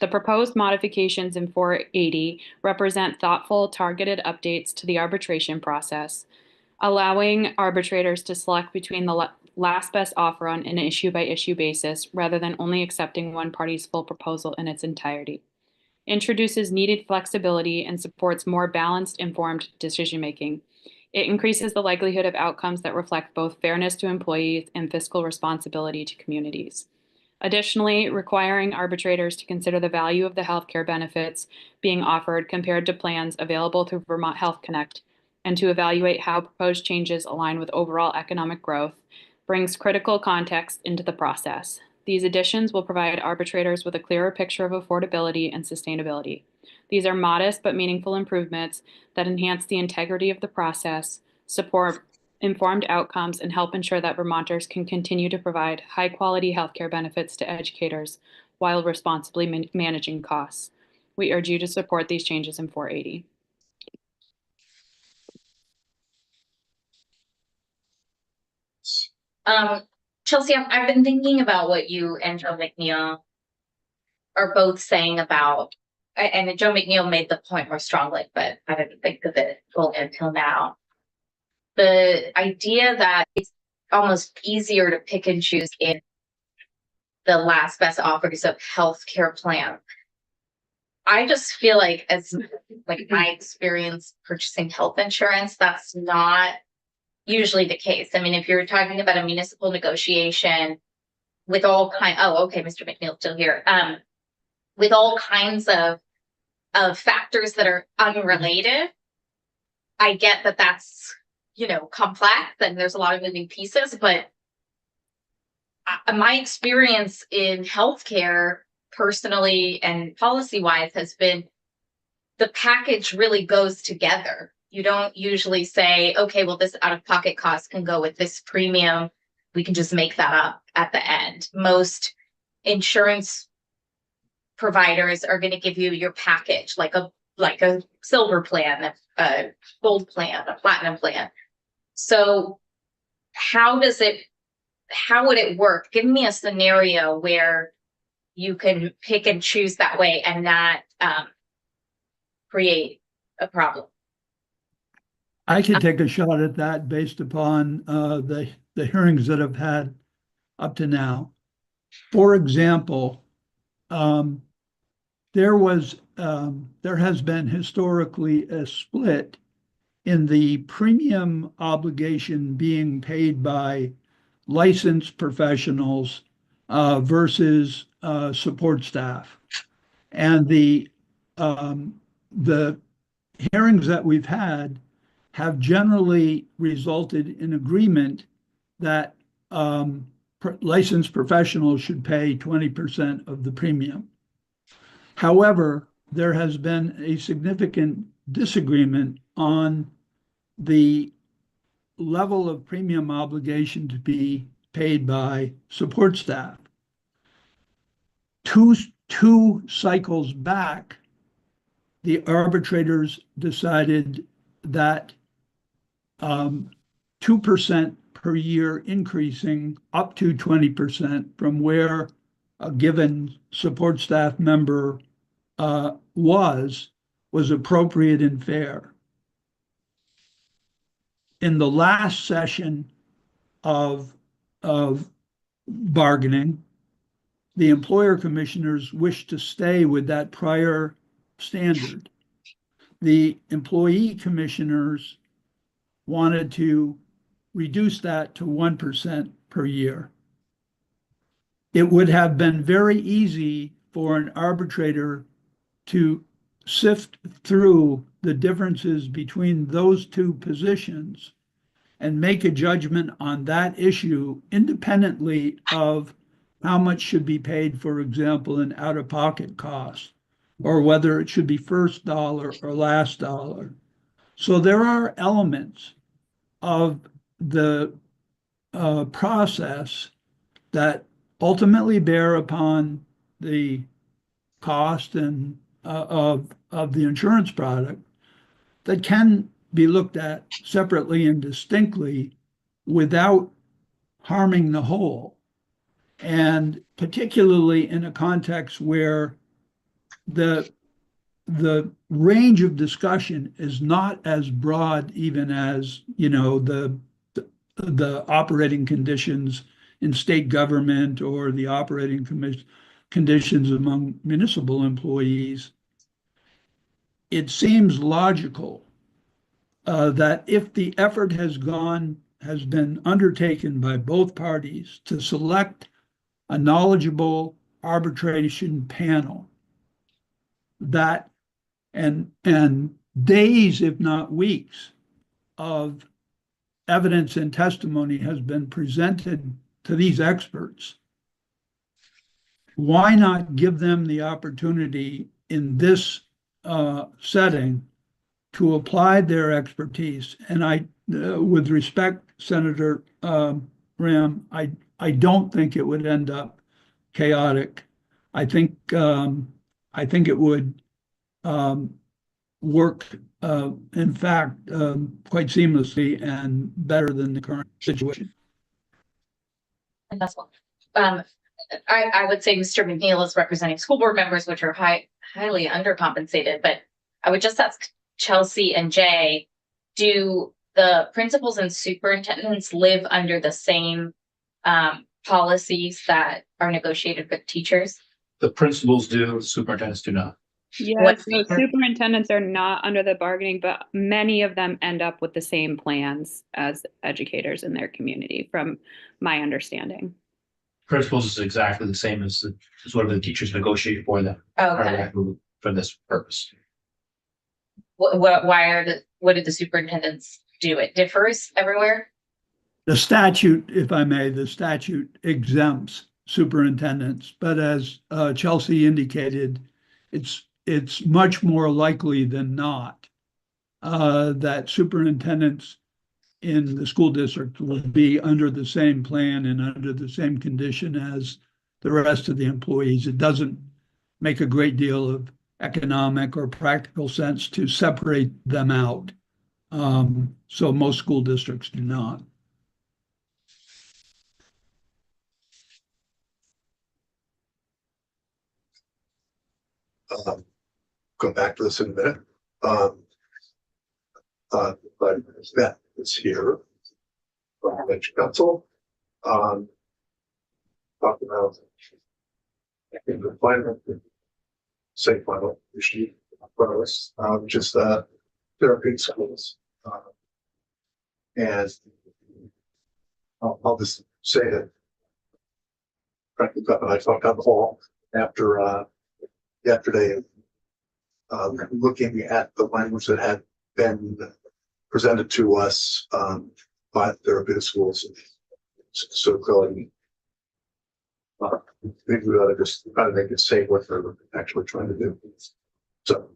S12: The proposed modifications in 480 represent thoughtful, targeted updates to the arbitration process, allowing arbitrators to select between the last best offer on an issue-by-issue basis rather than only accepting one party's full proposal in its entirety. Introduces needed flexibility and supports more balanced, informed decision-making. It increases the likelihood of outcomes that reflect both fairness to employees and fiscal responsibility to communities. Additionally, requiring arbitrators to consider the value of the healthcare benefits being offered compared to plans available through Vermont Health Connect and to evaluate how proposed changes align with overall economic growth brings critical context into the process. These additions will provide arbitrators with a clearer picture of affordability and sustainability. These are modest but meaningful improvements that enhance the integrity of the process, support informed outcomes, and help ensure that Vermonters can continue to provide high-quality healthcare benefits to educators while responsibly managing costs. We urge you to support these changes in 480.
S6: Chelsea, I've been thinking about what you and Joe McNeil are both saying about, and Joe McNeil made the point more strongly, but I didn't think of it fully until now. The idea that it's almost easier to pick and choose in the last best offers of healthcare plan. I just feel like, as like my experience purchasing health insurance, that's not usually the case. I mean, if you're talking about a municipal negotiation with all okay, Mr. McNeil's still here. With all kinds of factors that are unrelated, I get that that's, complex and there's a lot of moving pieces, but my experience in healthcare personally and policy-wise has been the package really goes together. You don't usually say, okay, well, this out-of-pocket cost can go with this premium. We can just make that up at the end. Most insurance providers are going to give you your package, like a silver plan, a gold plan, a platinum plan. So how would it work? Give me a scenario where you can pick and choose that way and not create a problem.
S11: I can take a shot at that based upon the hearings that I've had up to now. For example, there has been historically a split in the premium obligation being paid by licensed professionals versus support staff. And the hearings that we've had have generally resulted in agreement that licensed professionals should pay 20% of the premium. However, there has been a significant disagreement on the level of premium obligation to be paid by support staff. Two cycles back, the arbitrators decided that 2% per year increasing up to 20% from where a given support staff member was appropriate and fair. In the last session of bargaining, the employer commissioners wished to stay with that prior standard. The employee commissioners wanted to reduce that to 1% per year. It would have been very easy for an arbitrator to sift through the differences between those two positions and make a judgment on that issue independently of how much should be paid, for example, in out-of-pocket costs, or whether it should be first dollar or last dollar. So there are elements of the process that ultimately bear upon the cost and of the insurance product that can be looked at separately and distinctly without harming the whole. And particularly in a context where the range of discussion is not as broad even as, the operating conditions in state government or the operating conditions among municipal employees. It seems logical that if the effort has been undertaken by both parties to select a knowledgeable arbitration panel that and days, if not weeks, of evidence and testimony has been presented to these experts. Why not give them the opportunity in this setting to apply their expertise? And with respect, Senator Ram, I don't think it would end up chaotic. I think it would work, in fact, quite seamlessly and better than the current situation.
S6: And that's one. I would say Mr. McNeil is representing school board members, which are highly undercompensated, but I would just ask Chelsea and Jay, do the principals and superintendents live under the same policies that are negotiated with teachers?
S8: The principals do, the superintendents do not.
S12: Yes, so superintendents are not under the bargaining, but many of them end up with the same plans as educators in their community, from my understanding.
S8: Principals is exactly the same as whatever the teachers negotiate for them.
S6: Okay.
S8: For this purpose.
S6: What did the superintendents do? It differs everywhere?
S11: The statute, if I may, the statute exempts superintendents, but as Chelsea indicated, it's much more likely than not that superintendents in the school district will be under the same plan and under the same condition as the rest of the employees. It doesn't make a great deal of economic or practical sense to separate them out. So most school districts do not.
S2: Come back to this in a minute. But that is here. Edge Council. Talk about in the final, say final issue, just therapeutic schools. And I'll just say that frankly, Beth and I talked down the hall after yesterday, looking at the language that had been presented to us by the therapeutic schools. So going, maybe we ought to just try to make it say what they're actually trying to do. So.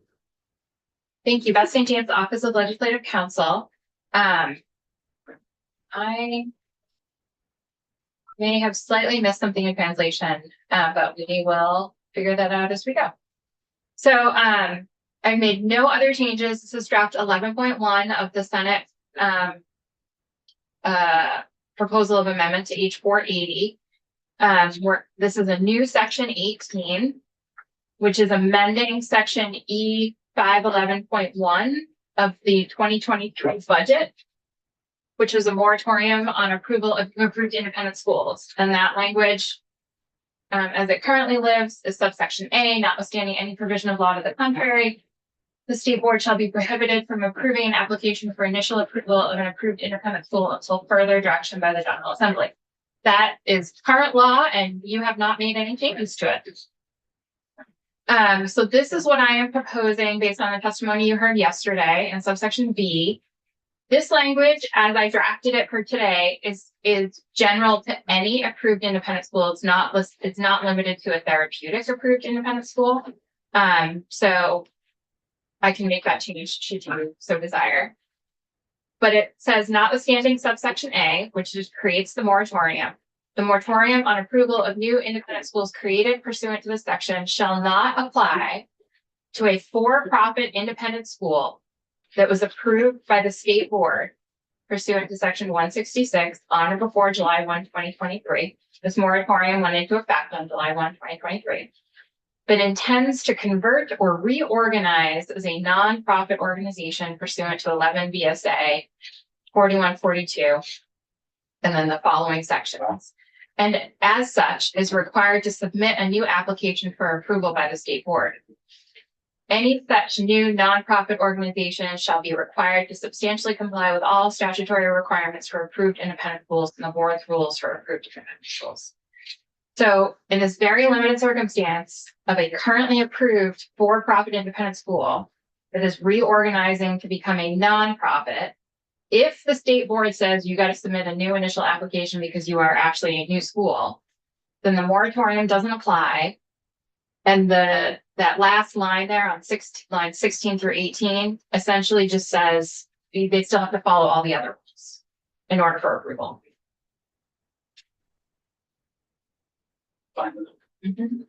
S6: Thank you. Beth St. James, Office of Legislative Counsel. I may have slightly missed something in translation, but we will figure that out as we go. So I made no other changes. This is draft 11.1 of the Senate proposal of amendment to H 480. This is a new section 18, which is amending section E 511.1 of the 2023 budget, which is a moratorium on approval of approved independent schools. And that language, as it currently lives, is subsection A, notwithstanding any provision of law to the contrary. The state board shall be prohibited from approving an application for initial approval of an approved independent school until further direction by the General Assembly. That is current law, and you have not made any changes to it. So this is what I am proposing based on the testimony you heard yesterday in subsection B. This language, as I drafted it for today, is general to any approved independent school. It's not limited to a therapeutic approved independent school. So I can make that change should you so desire. But it says notwithstanding subsection A, which just creates the moratorium on approval of new independent schools created pursuant to this section shall not apply to a for-profit independent school that was approved by the state board pursuant to section 166 on or before July 1, 2023. This moratorium went into effect on July 1, 2023. But intends to convert or reorganize as a nonprofit organization pursuant to 11 VSA 4142, and then the following sections. And as such is required to submit a new application for approval by the state board. Any such new nonprofit organization shall be required to substantially comply with all statutory requirements for approved independent schools and the board's rules for approved independent schools. So in this very limited circumstance of a currently approved for-profit independent school that is reorganizing to become a nonprofit, if the state board says you got to submit a new initial application because you are actually a new school, then the moratorium doesn't apply. And that last line there on line 16 through 18 essentially just says they still have to follow all the other rules in order for approval.
S4: Fine with it.
S6: Mhm.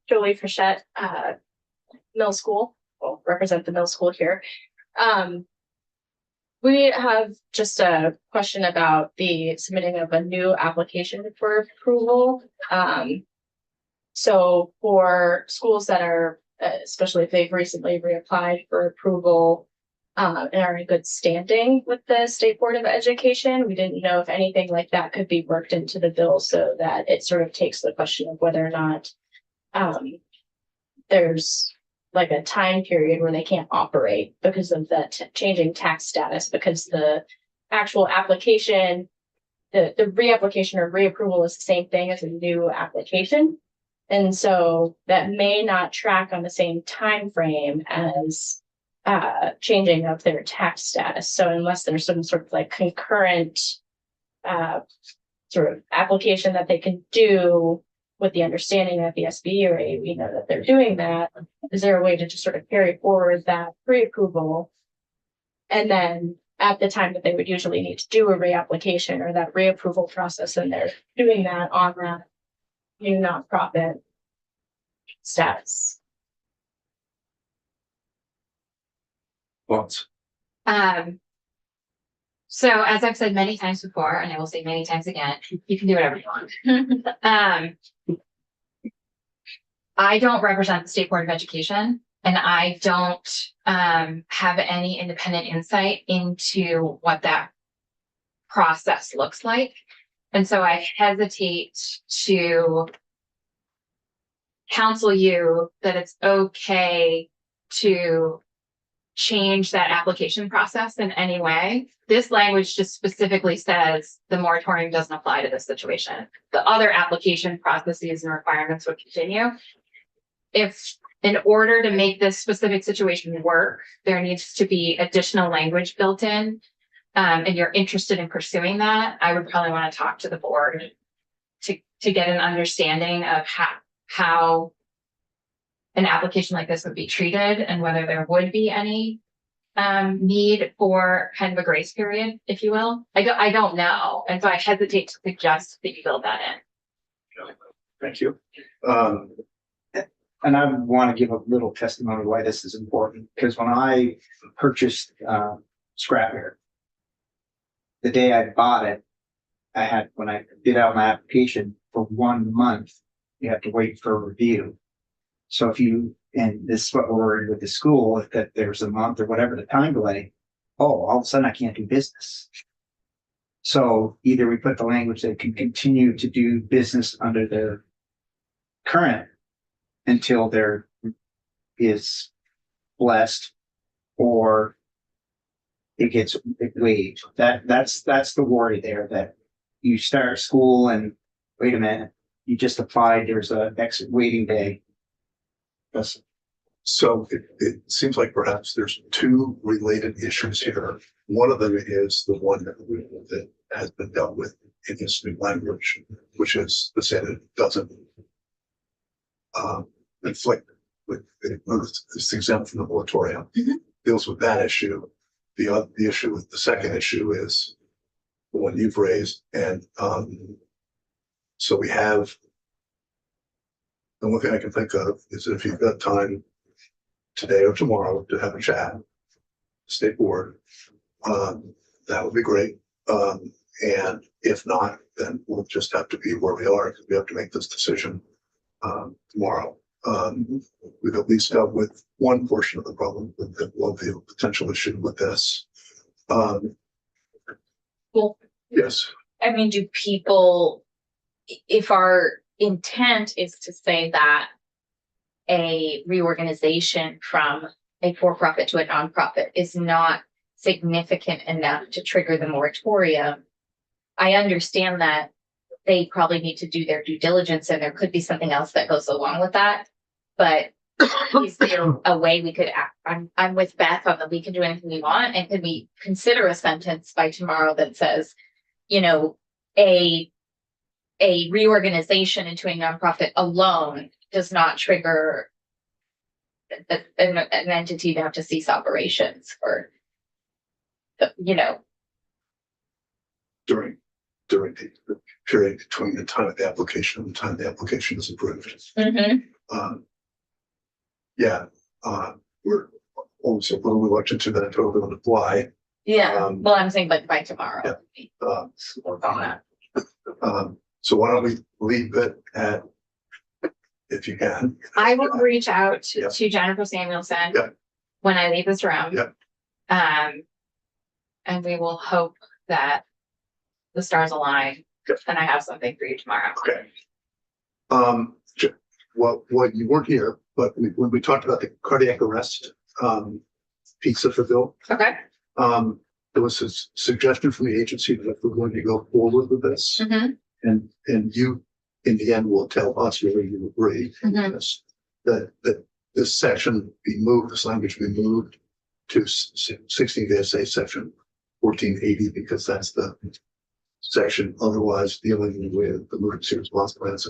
S13: Jolie Frechette, middle school, will represent the middle school here. We have just a question about the submitting of a new application for approval. So for schools that are, especially if they've recently reapplied for approval, and are in good standing with the State Board of Education, we didn't know if anything like that could be worked into the bill so that it sort of takes the question of whether or not there's like a time period where they can't operate because of that changing tax status, because the actual application, the reapplication or reapproval is the same thing as a new application. And so that may not track on the same time frame as changing of their tax status. So unless there's some sort of like concurrent sort of application that they can do with the understanding that the SB or AAB know that they're doing that, is there a way to just sort of carry forward that pre-approval? And then at the time that they would usually need to do a reapplication or that reapproval process, and they're doing that on that new nonprofit status.
S2: Thoughts?
S3: So as I've said many times before, and I will say many times again, you can do whatever you want. I don't represent the State Board of Education, and I don't have any independent insight into what that process looks like. And so I hesitate to counsel you that it's okay to change that application process in any way. This language just specifically says the moratorium doesn't apply to this situation. The other application processes and requirements would continue. If in order to make this specific situation work, there needs to be additional language built in, and you're interested in pursuing that, I would probably want to talk to the board to get an understanding of how an application like this would be treated and whether there would be any need for kind of a grace period, if you will. I don't know. And so I hesitate to suggest that you build that in.
S2: Thank you.
S5: And I want to give a little testimony why this is important, because when I purchased scrap air, the day I bought it, when I did out my application for 1 month, you have to wait for a review. So and this is what we're worried with the school, if that there's a month or whatever the time delay, all of a sudden I can't do business. So either we put the language that can continue to do business under the current until there is blessed, or it gets waived. That's the worry there, that you start school and wait a minute, you just applied, there's a exit waiting day. That's
S2: So it seems like perhaps there's two related issues here. One of them is the one that has been dealt with in this new language, which is the say that it doesn't inflict with it's exempt from the moratorium. Deals with that issue. The issue with the second issue is the one you've raised, and so we have. The one thing I can think of is if you've got time today or tomorrow to have a chat, state board, that would be great. And if not, then we'll just have to be where we are, because we have to make this decision tomorrow. We've at least dealt with one portion of the problem, with the potential issue with this.
S6: Well,
S2: Yes.
S6: I mean, do people, if our intent is to say that a reorganization from a for-profit to a nonprofit is not significant enough to trigger the moratorium. I understand that they probably need to do their due diligence and there could be something else that goes along with that. But is there a way we could act? I'm with Beth on that we can do anything we want. And could we consider a sentence by tomorrow that says, you know, a reorganization into a nonprofit alone does not trigger an entity to have to cease operations or, you know.
S2: During the period between the time of the application and the time the application is approved. We're always a little reluctant to that to apply.
S6: Well, I'm saying like by tomorrow. Work on that.
S2: So why don't we leave it at, if you can.
S6: I will reach out
S2: Yeah.
S6: to Jennifer Samuelson.
S2: Yeah.
S6: When I leave this room.
S2: Yeah.
S6: And we will hope that the stars align.
S2: Yeah.
S6: And I have something for you tomorrow.
S2: Okay. What you weren't here, but when we talked about the cardiac arrest, piece of the bill,
S6: Okay.
S2: there was a suggestion from the agency that if we're going to go forward with this, and you, in the end, will tell us whether you agree with this, that this section be moved, this language be moved to 16 VSA section 1480, because that's the section otherwise dealing with emergency response plans.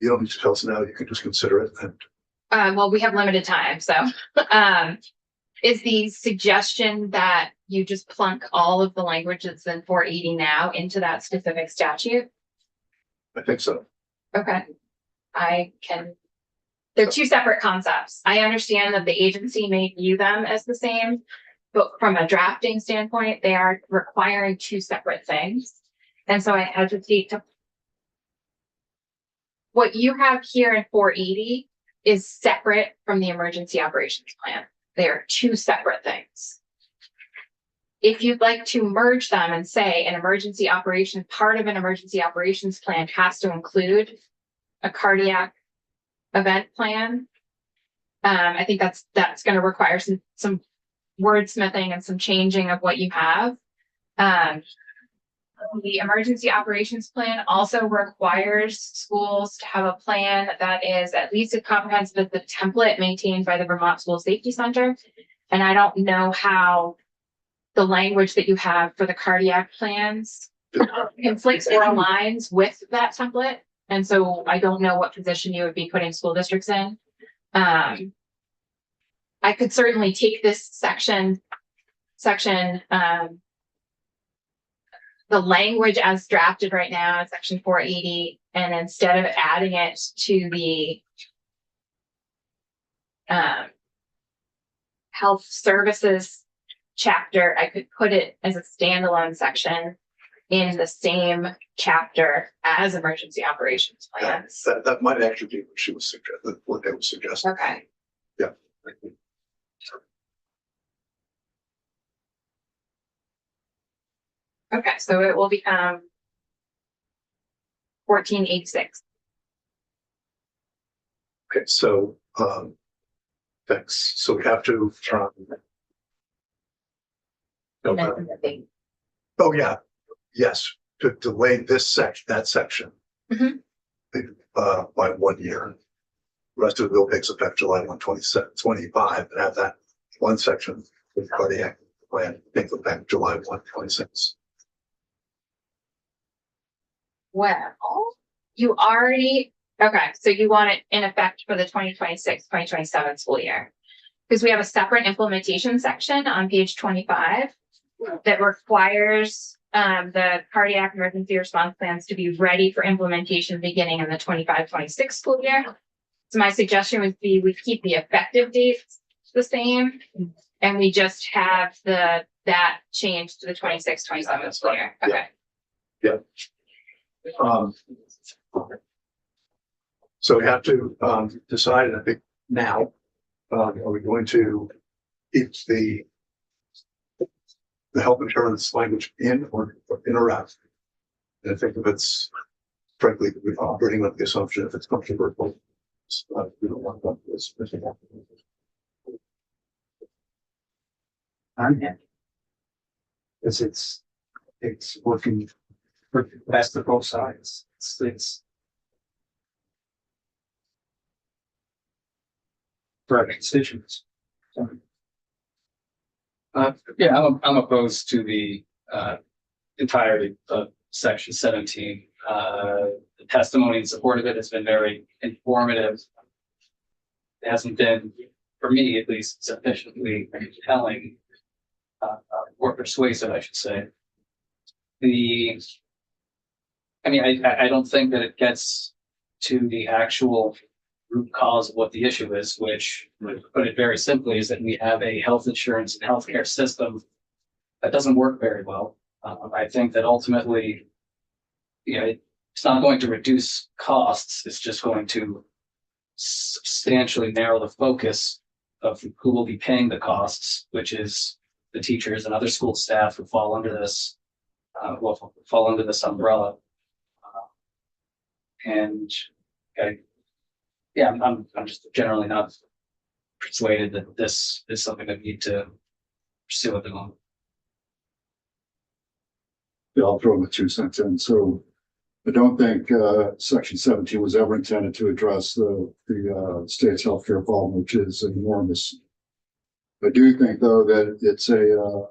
S2: You don't need to tell us now, you can just consider it and
S6: Well, we have limited time, so, is the suggestion that you just plunk all of the language that's in 480 now into that specific statute?
S2: I think so.
S6: Okay. They're two separate concepts. I understand that the agency may view them as the same, but from a drafting standpoint, they are requiring two separate things. And so I hesitate to. What you have here in 480 is separate from the emergency operations plan. They are two separate things. If you'd like to merge them and say an emergency operation, part of an emergency operations plan has to include a cardiac event plan. I think that's going to require some wordsmithing and some changing of what you have. The emergency operations plan also requires schools to have a plan that is at least as comprehensive as the template maintained by the Vermont School Safety Center. And I don't know how the language that you have for the cardiac plans conflicts or aligns with that template. And so I don't know what position you would be putting school districts in. I could certainly take this section, the language as drafted right now in section 480, and instead of adding it to the health services chapter, I could put it as a standalone section in the same chapter as emergency operations plans.
S2: That might actually be what she was suggesting, what they would suggest.
S6: Okay.
S2: Yeah.
S6: Okay, so it will become 1486.
S2: Okay, so, thanks. So we have to, oh, yeah, yes, to delay this section, that section. By 1 year. The rest of the bill takes effect July 1, 2025, and have that one section with cardiac plan take effect July 1, 2026.
S6: Well, you already, okay, so you want it in effect for the 2026-2027 school year. Because we have a separate implementation section on page 25 that requires the cardiac emergency response plans to be ready for implementation beginning in the 25-26 school year. So my suggestion would be we keep the effective dates the same and we just have that change to the 26-27 school year. Okay.
S2: Yeah. So we have to decide, I think now, are we going to keep the health insurance language in or out? And I think if it's frankly, we're operating with the assumption if it's controversial, we don't want that.
S5: I'm happy. Because it's working for the best of both sides. It's for our constituents. So,
S4: Yeah, I'm opposed to the entirety of section 17. The testimony in support of it has been very informative. It hasn't been, for me at least, sufficiently compelling or persuasive, I should say. I don't think that it gets to the actual root cause of what the issue is, which, to put it very simply, is that we have a health insurance and healthcare system that doesn't work very well. I think that ultimately, it's not going to reduce costs. It's just going to substantially narrow the focus of who will be paying the costs, which is the teachers and other school staff who fall under this, fall under this umbrella. I'm just generally not persuaded that this is something that we need to pursue at the moment.
S7: Yeah, I'll throw my 2 cents in. So I don't think section 17 was ever intended to address the state's healthcare problem, which is enormous. I do think, though, that it's a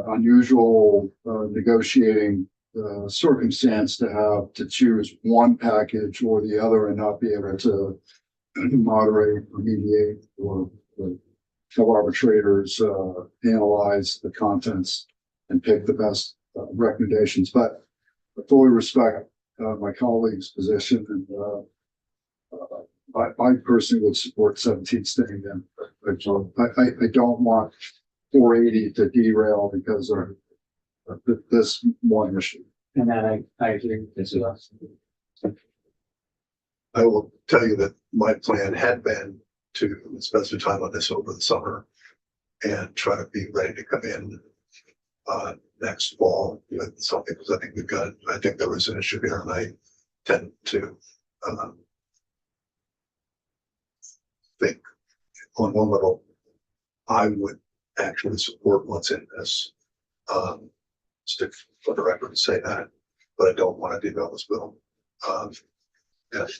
S7: unusual negotiating circumstance to have to choose one package or the other and not be able to moderate or mediate or have arbitrators analyze the contents and pick the best recommendations. But I fully respect my colleague's position, and I personally would support 17 staying in. I don't want 480 to derail because of this one issue.
S5: and that I agree with this.
S2: I will tell you that my plan had been to spend some time on this over the summer and try to be ready to come in next fall with something, because I think there was an issue here, and I tend to think on one level I would actually support what's in this. Stick for the record to say that, but I don't want to derail this bill.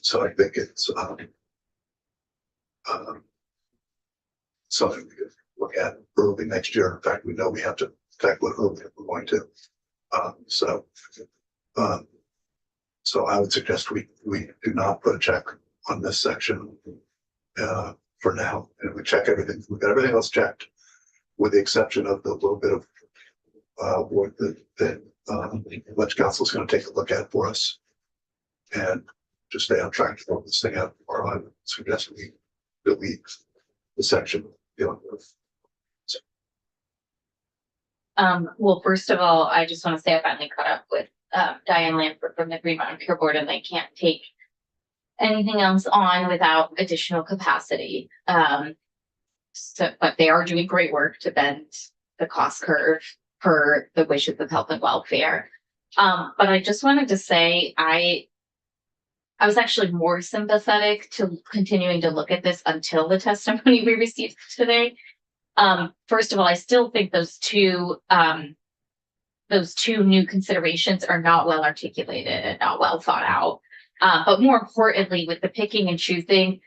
S2: So I think it's something we could look at early next year. In fact, we know we have to tackle it early if we're going to. So I would suggest we do not put a check on this section for now, and we check everything. We've got everything else checked, with the exception of the little bit of work that Ledge Council is going to take a look at for us, and just stay on track to work this thing out. Or I would suggest we delete the section dealing with.
S6: Well, first of all, I just want to say I finally caught up with Diane Lamford from the Green Mountain Care Board, and they can't take anything else on without additional capacity. But they are doing great work to bend the cost curve per the wishes of health and welfare. But I just wanted to say I was actually more sympathetic to continuing to look at this until the testimony we received today. First of all, I still think those two new considerations are not well articulated and not well thought out. But more importantly, with the picking and choosing,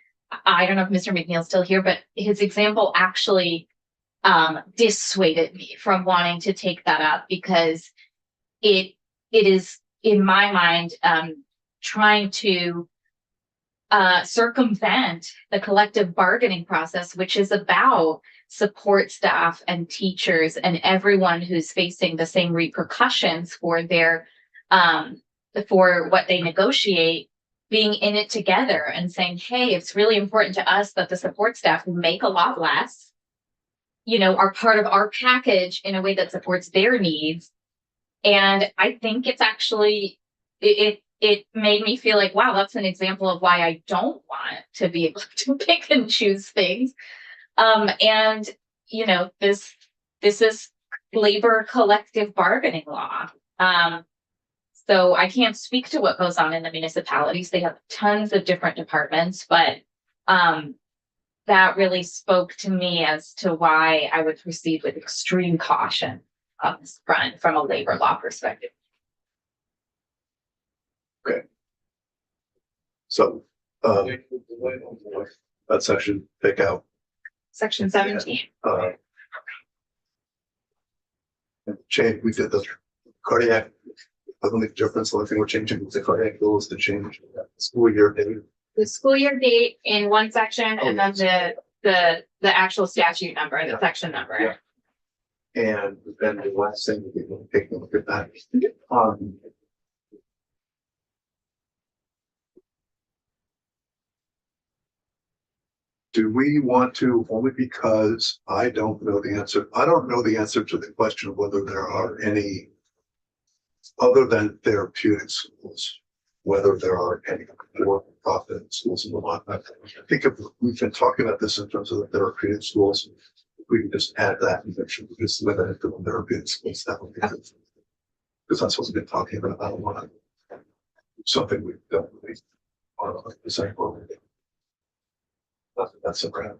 S6: I don't know if Mr. McNeil's still here, but his example actually dissuaded me from wanting to take that up, because it is, in my mind, trying to circumvent the collective bargaining process, which is about support staff and teachers and everyone who's facing the same repercussions for their for what they negotiate, being in it together and saying, hey, it's really important to us that the support staff who make a lot less, are part of our package in a way that supports their needs. And I think it's actually, it made me feel like, wow, that's an example of why I don't want to be able to pick and choose things. And this is labor collective bargaining law. So I can't speak to what goes on in the municipalities. They have tons of different departments, but that really spoke to me as to why I would proceed with extreme caution on this front from a labor law perspective.
S2: So, that section, take out,
S6: Section 17.
S2: and change, we did the cardiac. I don't make a difference. The only thing we're changing with the cardiac bill is to change school year date.
S6: The school year date in one section and then the actual statute number, the section number.
S2: Yeah. And then the last thing, we will take a look at that. Do we want to, only because I don't know the answer, I don't know the answer to the question of whether there are any other than therapeutic schools, whether there are any for-profit schools in Vermont. I think if we've been talking about this in terms of the therapeutic schools, we can just add that and make sure we just limit it to the therapeutic schools. That would be good. Because that's what we've been talking about. I don't want to, something we've done really on the same program. That's a crap.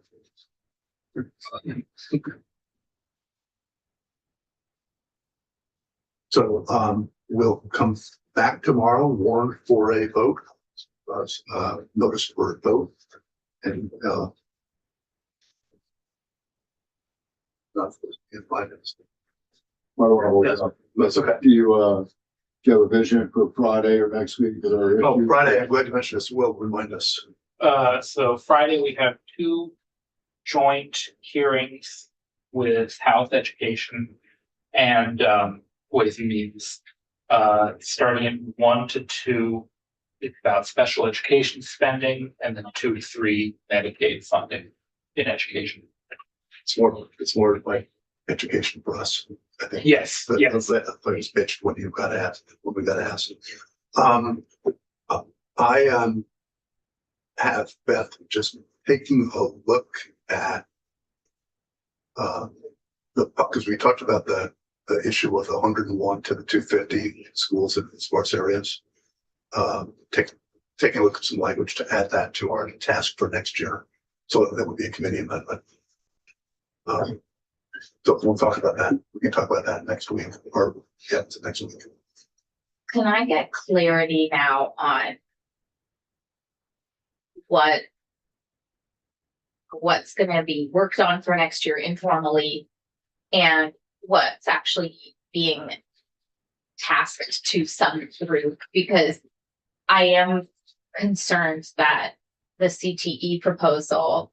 S2: So, we'll come back tomorrow, warn for a vote, notice for a vote, and, not in 5 minutes. That's okay.
S7: Do you have a vision for Friday or next week?
S2: Oh, Friday, I'm glad you mentioned this. Will remind us.
S14: So Friday, we have 2 joint hearings with health education and Ways and Means. Starting at 1 to 2, it's about special education spending, and then 2 to 3 Medicaid funding in education.
S2: It's more like education for us, I think.
S14: Yes,
S2: But
S14: yes.
S2: that plays pitched what you've got to ask, what we got to ask. I have Beth just taking a look at because we talked about the issue of the 101 to the 250 schools in sparse areas. Taking a look at some language to add that to our task for next year. So that would be a committee amendment. So we'll talk about that. We can talk about that next week or next week.
S6: Can I get clarity now on what's going to be worked on for next year informally and what's actually being tasked to some group? Because I am concerned that the CTE proposal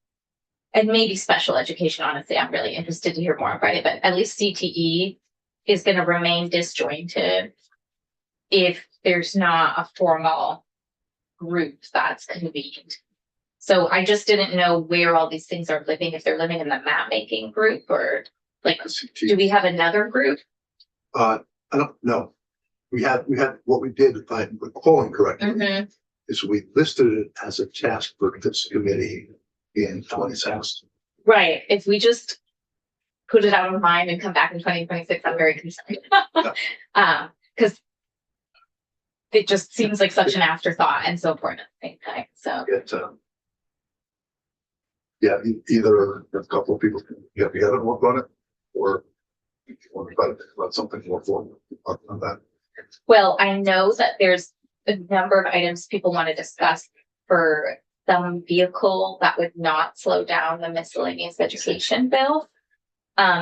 S6: and maybe special education, honestly, I'm really interested to hear more on Friday, but at least CTE is going to remain disjointed if there's not a formal group that's convened. So I just didn't know where all these things are living, if they're living in the map making group or like, do we have another group?
S2: I don't know. We had what we did, if I'm recalling correctly, is we listed it as a task for this committee in 26.
S6: Right. If we just put it out of mind and come back in 2026, I'm very concerned. Because it just seems like such an afterthought and so important at the same time. So
S2: Either a couple of people can get together and work on it, or if you want to try to think about something more formal on that.
S6: well, I know that there's a number of items people want to discuss for some vehicle that would not slow down the miscellaneous education bill.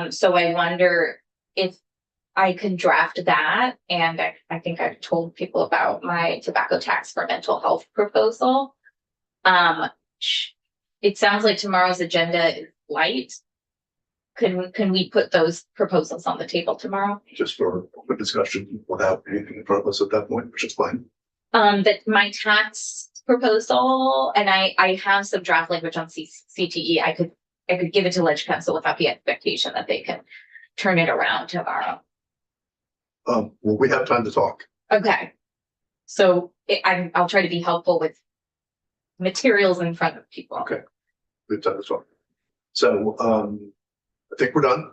S6: So I wonder if I can draft that, and I think I've told people about my tobacco tax for mental health proposal. It sounds like tomorrow's agenda is light. Can we put those proposals on the table tomorrow?
S2: Just for open discussion without anything in front of us at that point, which is fine.
S6: That my tax proposal, and I have some draft language on CTE. I could give it to Ledge Council without the expectation that they can turn it around tomorrow.
S2: Well, we have time to talk.
S6: Okay. So I'll try to be helpful with materials in front of people.
S2: Okay. We have time to talk. So, I think we're done.